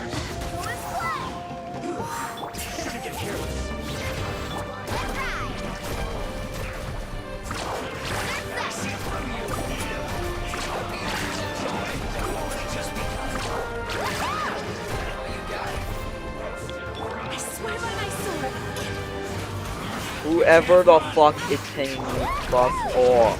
I swear by my sword. Whoever the fuck is paying me, fuck off.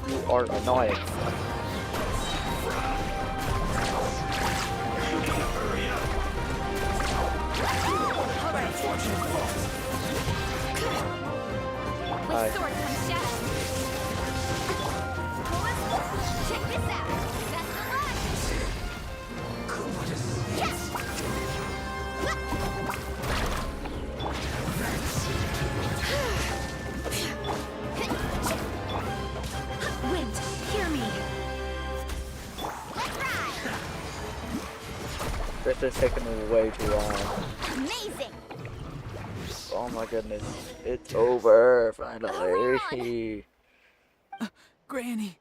You are annoying. Hi. With sword comes shadow. Check this out. Best of luck. Yes. Wind, hear me. Let's ride. This is taking way too long. Amazing. Oh my goodness. It's over, finally. Granny.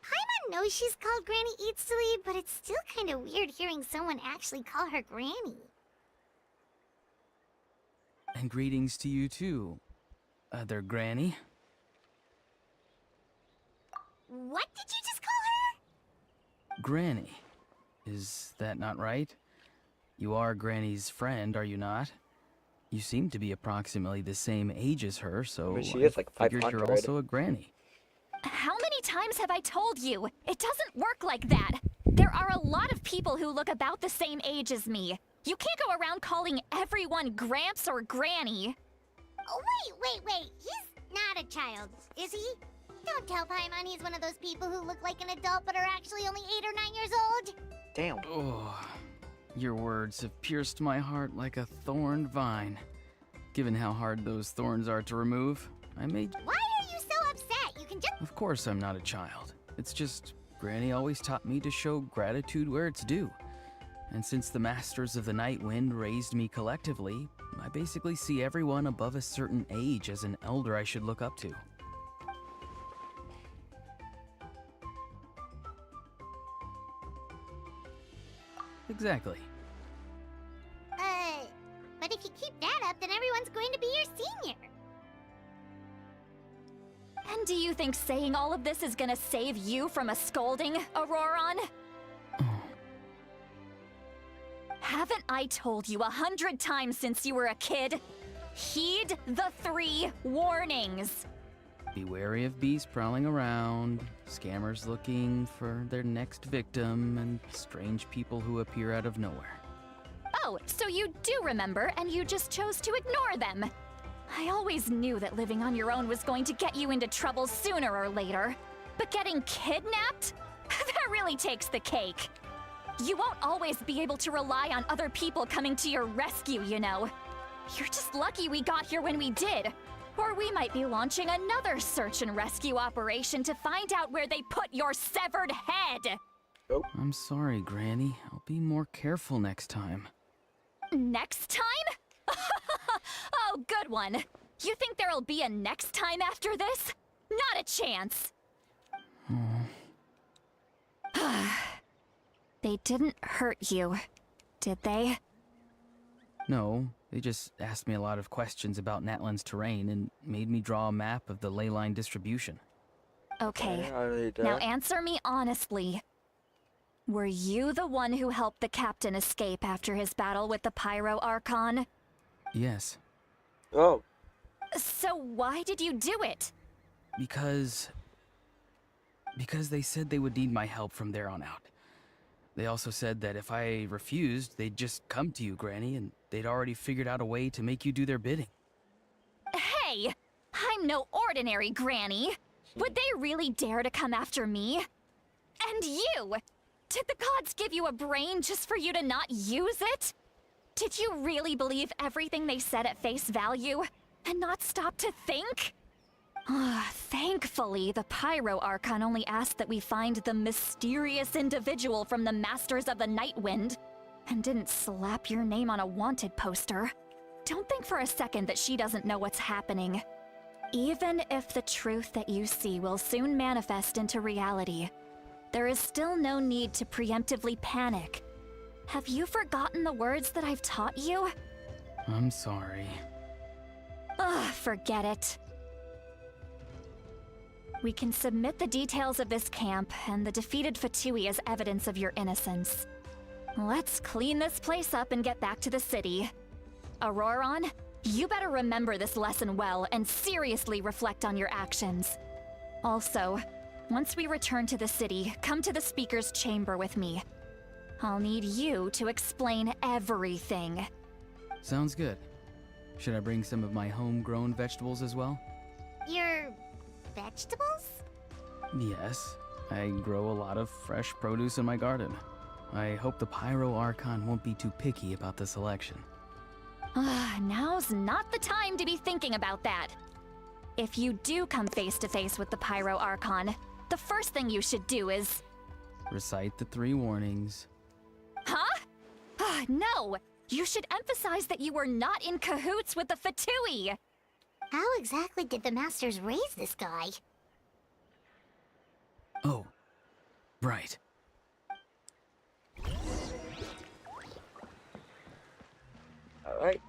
Paimon knows she's called Granny Eatsley, but it's still kind of weird hearing someone actually call her Granny. And greetings to you too, other Granny. What did you just call her? Granny. Is that not right? You are Granny's friend, are you not? You seem to be approximately the same age as her, so But she is like figured 500. you're also a Granny. How many times have I told you? It doesn't work like that. There are a lot of people who look about the same age as me. You can't go around calling everyone Gramps or Granny. Oh, wait. He's not a child, is he? Don't tell Paimon he's one of those people who look like an adult but are actually only 8 or 9 years old. Damn. Oh, your words have pierced my heart like a thorned vine. Given how hard those thorns are to remove, I made... Why are you so upset? You can just... Of course I'm not a child. It's just, Granny always taught me to show gratitude where it's due. And since the Masters of the Night Wind raised me collectively, I basically see everyone above a certain age as an elder I should look up to. Exactly. But if you keep that up, then everyone's going to be your senior. And do you think saying all of this is gonna save you from a scolding, Auroron? Haven't I told you 100 times since you were a kid? Heed the 3 warnings. Be wary of beasts prowling around, scammers looking for their next victim, and strange people who appear out of nowhere. Oh, so you do remember, and you just chose to ignore them. I always knew that living on your own was going to get you into trouble sooner or later. But getting kidnapped? That really takes the cake. You won't always be able to rely on other people coming to your rescue, you know. You're just lucky we got here when we did. Or we might be launching another search and rescue operation to find out where they put your severed head. I'm sorry, Granny. I'll be more careful next time. Next time? Oh, good one. You think there'll be a next time after this? Not a chance. They didn't hurt you, did they? No, they just asked me a lot of questions about Natlan's terrain and made me draw a map of the ley line distribution. Okay, I read that. now answer me honestly. Were you the one who helped the captain escape after his battle with the Pyro Archon? Yes. Oh. So why did you do it? Because they said they would need my help from there on out. They also said that if I refused, they'd just come to you, Granny, and they'd already figured out a way to make you do their bidding. Hey! I'm no ordinary Granny! Would they really dare to come after me? And you! Did the gods give you a brain just for you to not use it? Did you really believe everything they said at face value, and not stop to think? Thankfully, the Pyro Archon only asked that we find the mysterious individual from the Masters of the Night Wind, and didn't slap your name on a wanted poster. Don't think for a second that she doesn't know what's happening. Even if the truth that you see will soon manifest into reality, there is still no need to preemptively panic. Have you forgotten the words that I've taught you? I'm sorry. Forget it. We can submit the details of this camp and the defeated Fatui as evidence of your innocence. Let's clean this place up and get back to the city. Auroron, you better remember this lesson well and seriously reflect on your actions. Also, once we return to the city, come to the speaker's chamber with me. I'll need you to explain everything. Sounds good. Should I bring some of my homegrown vegetables as well? Your vegetables? Yes. I grow a lot of fresh produce in my garden. I hope the Pyro Archon won't be too picky about the selection. Now's not the time to be thinking about that. If you do come face to face with the Pyro Archon, the first thing you should do is... Recite the 3 warnings. Huh? No! You should emphasize that you were not in cahoots with the Fatui! How exactly did the Masters raise this guy? Oh, right. Alright.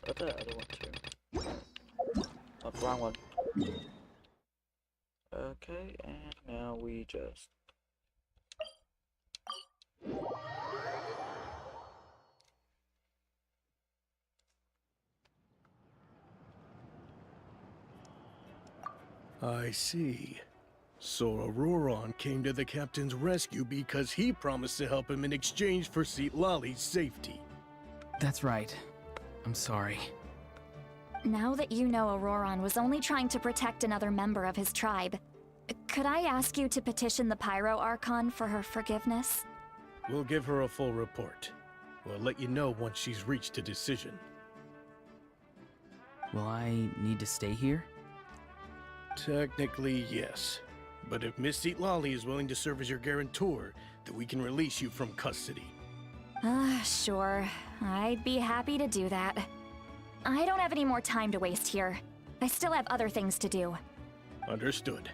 What's the other one too? Oh, wrong one. Okay, and now we just... I see. So Auroron came to the captain's rescue because he promised to help him in exchange for Lali's safety. That's right. I'm sorry. Now that you know Auroron was only trying to protect another member of his tribe, could I ask you to petition the Pyro Archon for her forgiveness? We'll give her a full report. We'll let you know once she's reached a decision. Will I need to stay here? Technically, yes. But if Miss Lali is willing to serve as your guarantor, then we can release you from custody. Sure. I'd be happy to do that. I don't have any more time to waste here. I still have other things to do. Understood.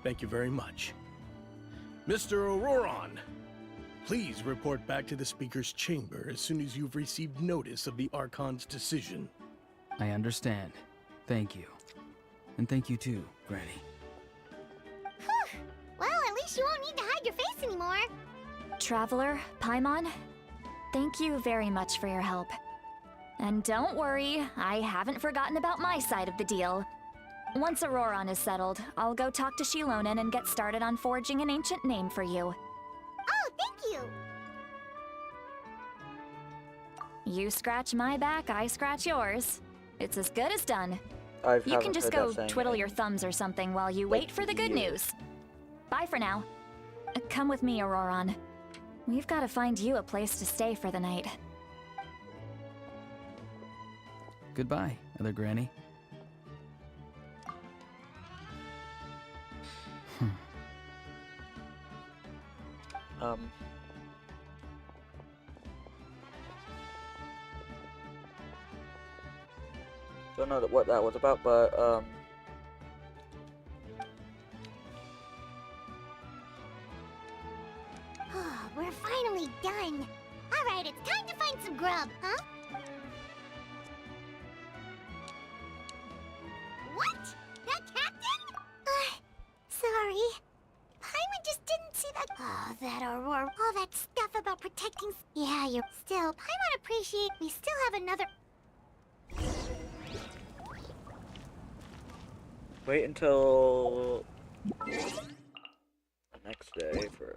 Thank you very much. Mr. Auroron, please report back to the Speaker's chamber as soon as you've received notice of the Archon's decision. I understand. Thank you. And thank you too, Granny. Whew. Well, at least you won't need to hide your face anymore. Traveler, Paimon, thank you very much for your help. And don't worry, I haven't forgotten about my side of the deal. Once Auroron is settled, I'll go talk to Shilonen and get started on forging an ancient name for you. Oh, thank you. You scratch my back, I scratch yours. It's as good as done. You can just go twiddle your thumbs or something while you wait for the good news. Bye for now. Come with me, Auroron. We've got to find you a place to stay for the night. Goodbye, other Granny. Don't know what that was about, but We're finally done. Alright, it's time to find some grub, huh? What? That captain? Sorry. Paimon just didn't see that. Oh, that Aurora. All that stuff about protecting. Yeah, you're still. Paimon appreciate. We still have another. wait until the next day for.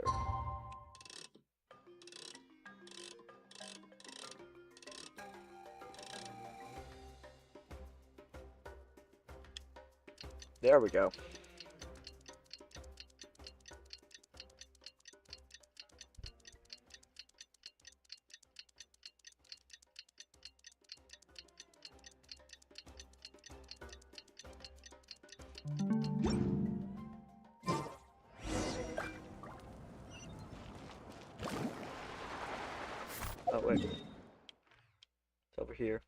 There we go. Oh wait. It's over here.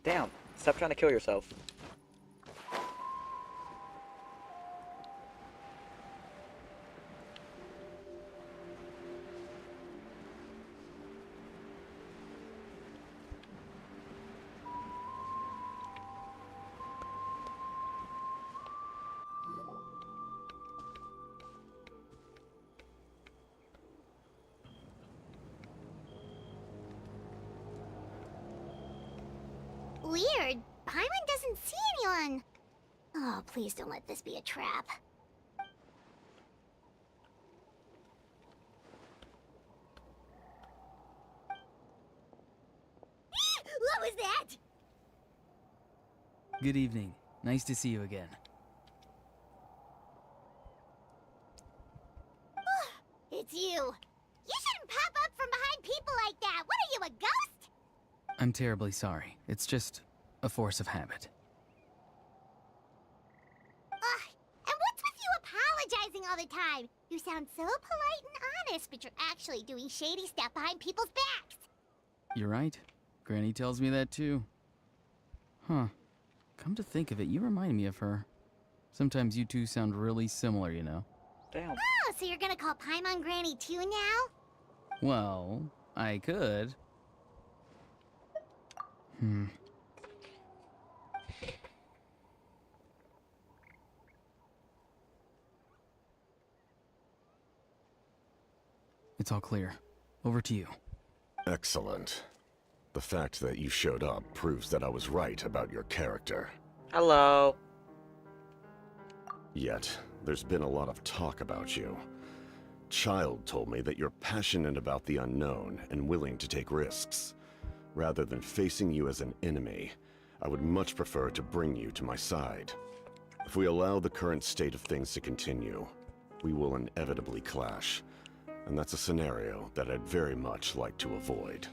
Damn, stop trying to kill yourself. Weird. Paimon doesn't see anyone. Oh, please don't let this be a trap. What was that? Good evening. Nice to see you again. It's you. You shouldn't pop up from behind people like that. What are you, a ghost? I'm terribly sorry. It's just a force of habit. Ugh, and what's with you apologizing all the time? You sound so polite and honest, but you're actually doing shady stuff behind people's backs. You're right. Granny tells me that too. Huh. Come to think of it, you remind me of her. Sometimes you two sound really similar, you know. Damn. Oh, so you're gonna call Paimon Granny too now? Well, I could. It's all clear. Over to you. Excellent. The fact that you showed up proves that I was right about your character. Hello. Yet, there's been a lot of talk about you. Child told me that you're passionate about the unknown and willing to take risks. Rather than facing you as an enemy, I would much prefer to bring you to my side. If we allow the current state of things to continue, we will inevitably clash. And that's a scenario that I'd very much like to avoid.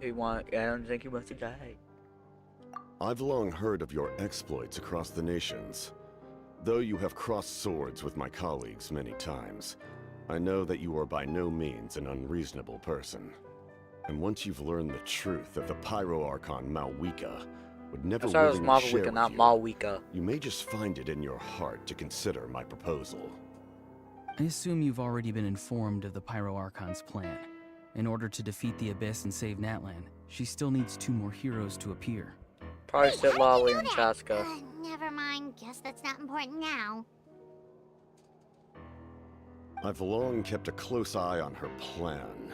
I don't think he wants to die. I've long heard of your exploits across the nations. Though you have crossed swords with my colleagues many times, I know that you are by no means an unreasonable person. And once you've learned the truth that the Pyro Archon Malwika would never Sorry, it was willingly share Malwika, with not you, Malwika. you may just find it in your heart to consider my proposal. I assume you've already been informed of the Pyro Archon's plan. In order to defeat the Abyss and save Natlan, she still needs 2 more heroes to appear. Probably Wait, Sid how did you Lolly know and that? Chaska. Never mind. Guess that's not important now. I've long kept a close eye on her plan.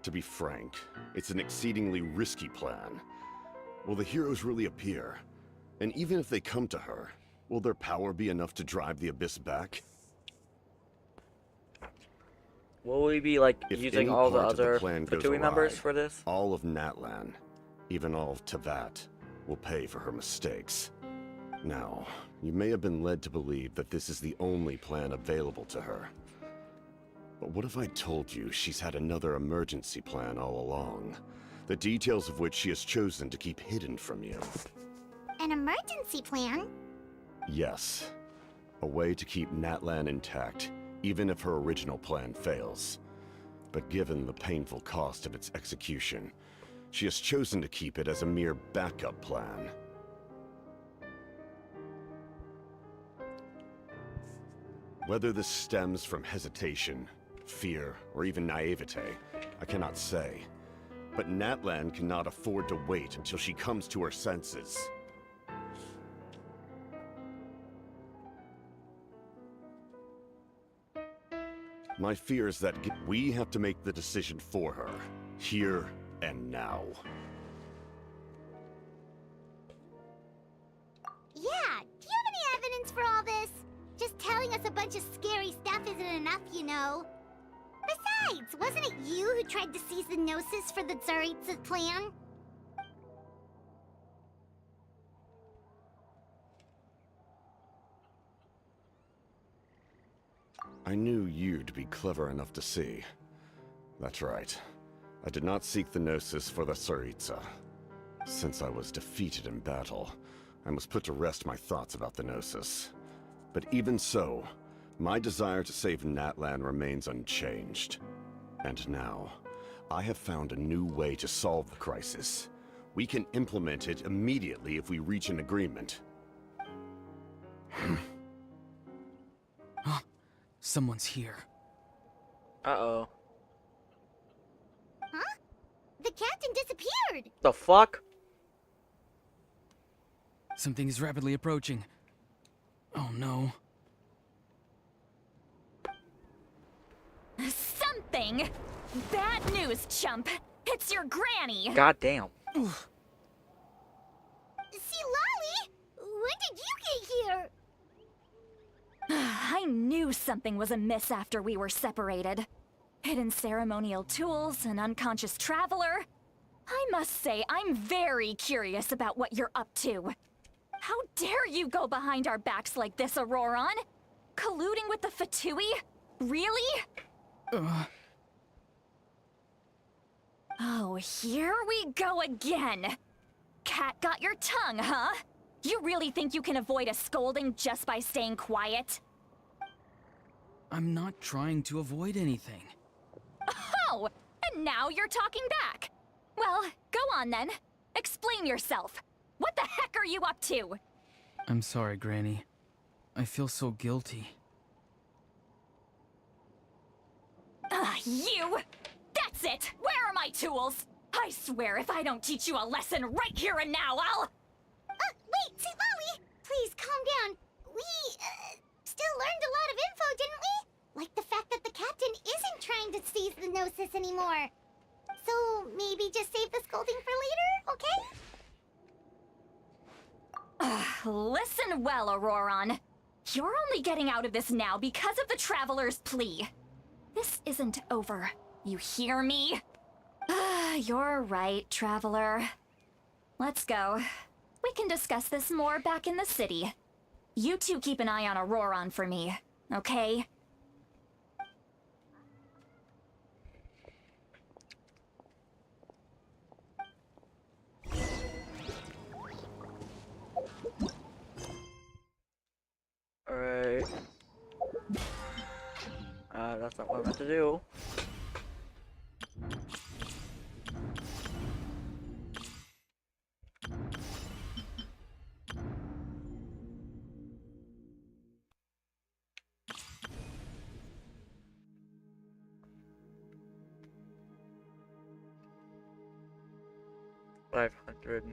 To be frank, it's an exceedingly risky plan. Will the heroes really appear? And even if they come to her, will their power be enough to drive the Abyss back? Will we be like If using any all the part of the other plan goes Fatui members awry, for this? All of Natlan, even all of Tavat, will pay for her mistakes. Now, you may have been led to believe that this is the only plan available to her. But what if I told you she's had another emergency plan all along, the details of which she has chosen to keep hidden from you? An emergency plan? Yes. A way to keep Natlan intact, even if her original plan fails. But given the painful cost of its execution, she has chosen to keep it as a mere backup plan. Whether this stems from hesitation, fear, or even naivete, I cannot say. But Natlan cannot afford to wait until she comes to her senses. My fear is that we have to make the decision for her, here and now. Yeah, do you have any evidence for all this? Just telling us a bunch of scary stuff isn't enough, you know. Besides, wasn't it you who tried to seize the Gnosis for the Tsaritsa plan? I knew you'd be clever enough to see. That's right. I did not seek the Gnosis for the Tsaritsa. Since I was defeated in battle, I must put to rest my thoughts about the Gnosis. But even so, my desire to save Natlan remains unchanged. And now, I have found a new way to solve the crisis. We can implement it immediately if we reach an agreement. Someone's here. Uh-oh. Huh? The captain disappeared! The fuck? Something is rapidly approaching. Oh no. Something? Bad news, chump. It's your granny. God damn. See, Lolly? When did you get here? I knew something was amiss after we were separated. Hidden ceremonial tools, an unconscious traveler. I must say, I'm very curious about what you're up to. How dare you go behind our backs like this, Auroron? Colluding with the Fatui? Really? Oh, here we go again. Cat got your tongue, huh? You really think you can avoid a scolding just by staying quiet? I'm not trying to avoid anything. Oh, and now you're talking back. Well, go on then. Explain yourself. What the heck are you up to? I'm sorry, Granny. I feel so guilty. You! That's it! Where are my tools? I swear if I don't teach you a lesson right here and now, I'll... Wait, see, Lolly! Please, calm down. We, still learned a lot of info, didn't we? Like the fact that the captain isn't trying to seize the Gnosis anymore. So maybe just save the scolding for later, okay? Listen well, Auroron. You're only getting out of this now because of the Traveler's plea. This isn't over. You hear me? You're right, Traveler. Let's go. We can discuss this more back in the city. You two keep an eye on Auroron for me, okay? Alright. That's not what I meant to do. $500.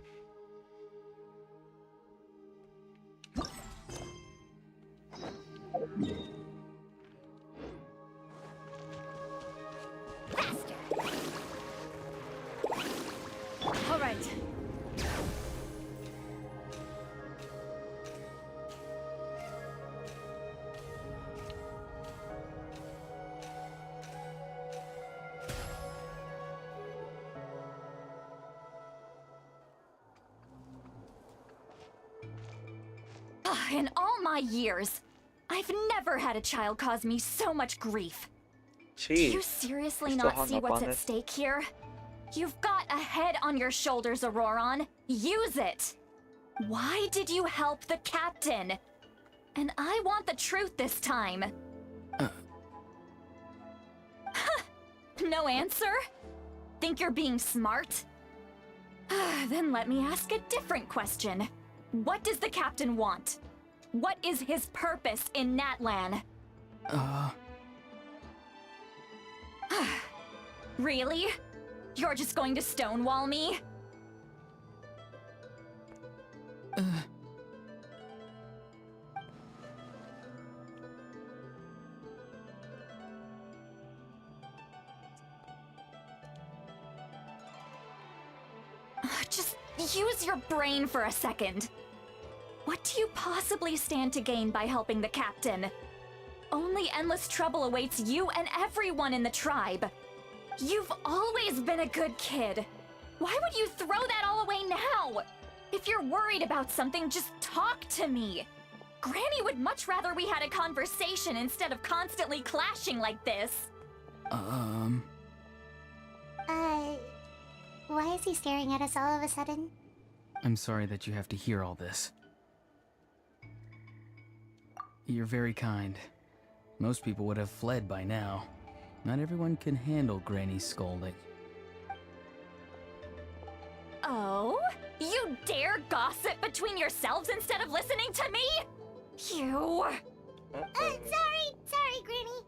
All right. In all my years, I've never had a child cause me so much grief. Do you Jeez. seriously Still not hung see up what's on at this. stake here? You've got a head on your shoulders, Auroron. Use it! Why did you help the captain? And I want the truth this time. No answer? Think you're being smart? Then let me ask a different question. What does the captain want? What is his purpose in Natlan? Really? You're just going to stonewall me? Just use your brain for a second. What do you possibly stand to gain by helping the captain? Only endless trouble awaits you and everyone in the tribe. You've always been a good kid. Why would you throw that all away now? If you're worried about something, just talk to me. Granny would much rather we had a conversation instead of constantly clashing like this. Why is he staring at us all of a sudden? I'm sorry that you have to hear all this. You're very kind. Most people would have fled by now. Not everyone can handle Granny's scolding. Oh? You dare gossip between yourselves instead of listening to me? You... Sorry, Granny.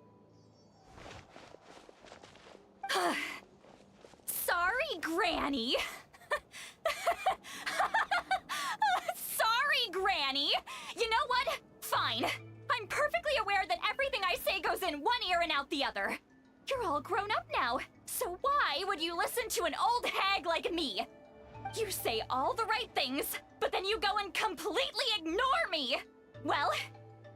Sorry, Granny. Sorry, Granny. You know what? Fine. I'm perfectly aware that everything I say goes in one ear and out the other. You're all grown up now, so why would you listen to an old hag like me? You say all the right things, but then you go and completely ignore me. Well,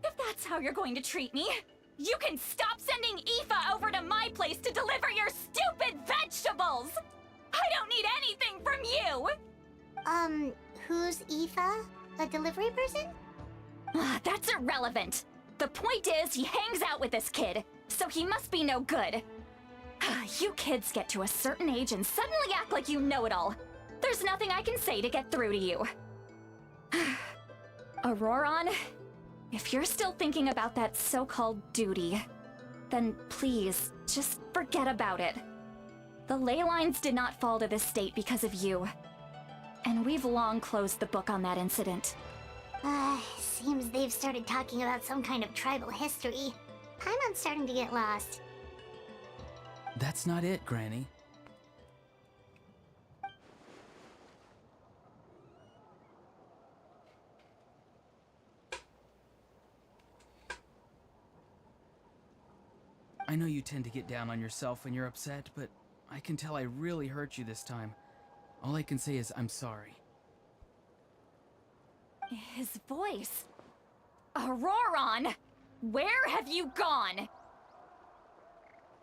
if that's how you're going to treat me, you can stop sending Aoife over to my place to deliver your stupid vegetables! I don't need anything from you! Who's Aoife? A delivery person? That's irrelevant. The point is, he hangs out with this kid, so he must be no good. You kids get to a certain age and suddenly act like you know it all. There's nothing I can say to get through to you. Auroron, if you're still thinking about that so-called duty, then please, just forget about it. The ley lines did not fall to this state because of you. And we've long closed the book on that incident. Seems they've started talking about some kind of tribal history. I'm starting to get lost. That's not it, Granny. I know you tend to get down on yourself when you're upset, but I can tell I really hurt you this time. All I can say is I'm sorry. His voice. Auroron! Where have you gone?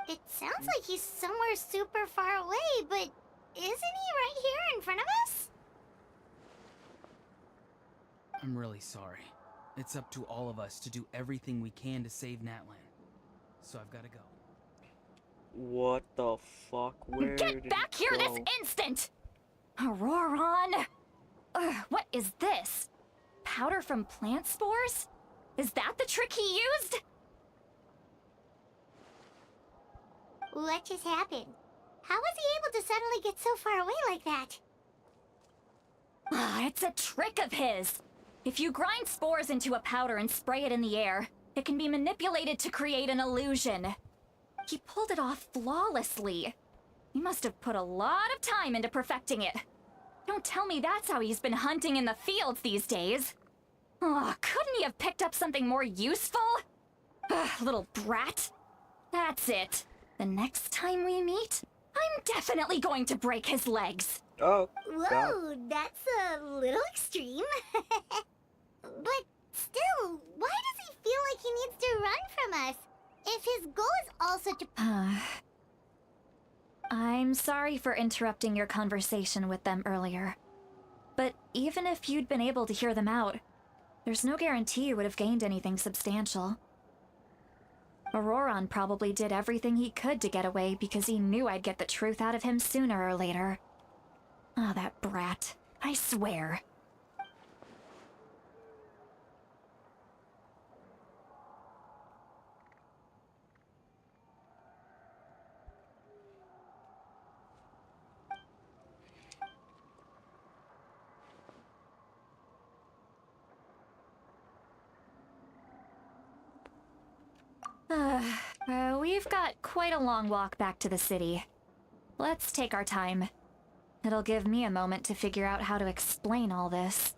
It sounds like he's somewhere super far away, but isn't he right here in front of us? I'm really sorry. It's up to all of us to do everything we can to save Natlan. So I've got to go. What the fuck? Where Get did back he here go? this instant! Auroron! What is this? Powder from plant spores? Is that the trick he used? What just happened? How was he able to suddenly get so far away like that? It's a trick of his. If you grind spores into a powder and spray it in the air, it can be manipulated to create an illusion. He pulled it off flawlessly. He must have put a lot of time into perfecting it. Don't tell me that's how he's been hunting in the fields these days. Couldn't he have picked up something more useful? Little brat. That's it. The next time we meet, I'm definitely going to break his legs. Oh, Whoa, God. that's a little extreme. But still, why does he feel like he needs to run from us? If his goal is also to... I'm sorry for interrupting your conversation with them earlier. But even if you'd been able to hear them out, there's no guarantee you would have gained anything substantial. Auroron probably did everything he could to get away because he knew I'd get the truth out of him sooner or later. That brat. I swear. We've got quite a long walk back to the city. Let's take our time. It'll give me a moment to figure out how to explain all this.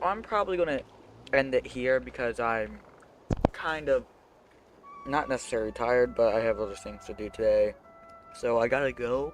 I'm probably gonna end it here because I'm kind of not necessarily tired, but I have other things to do today. So I gotta go.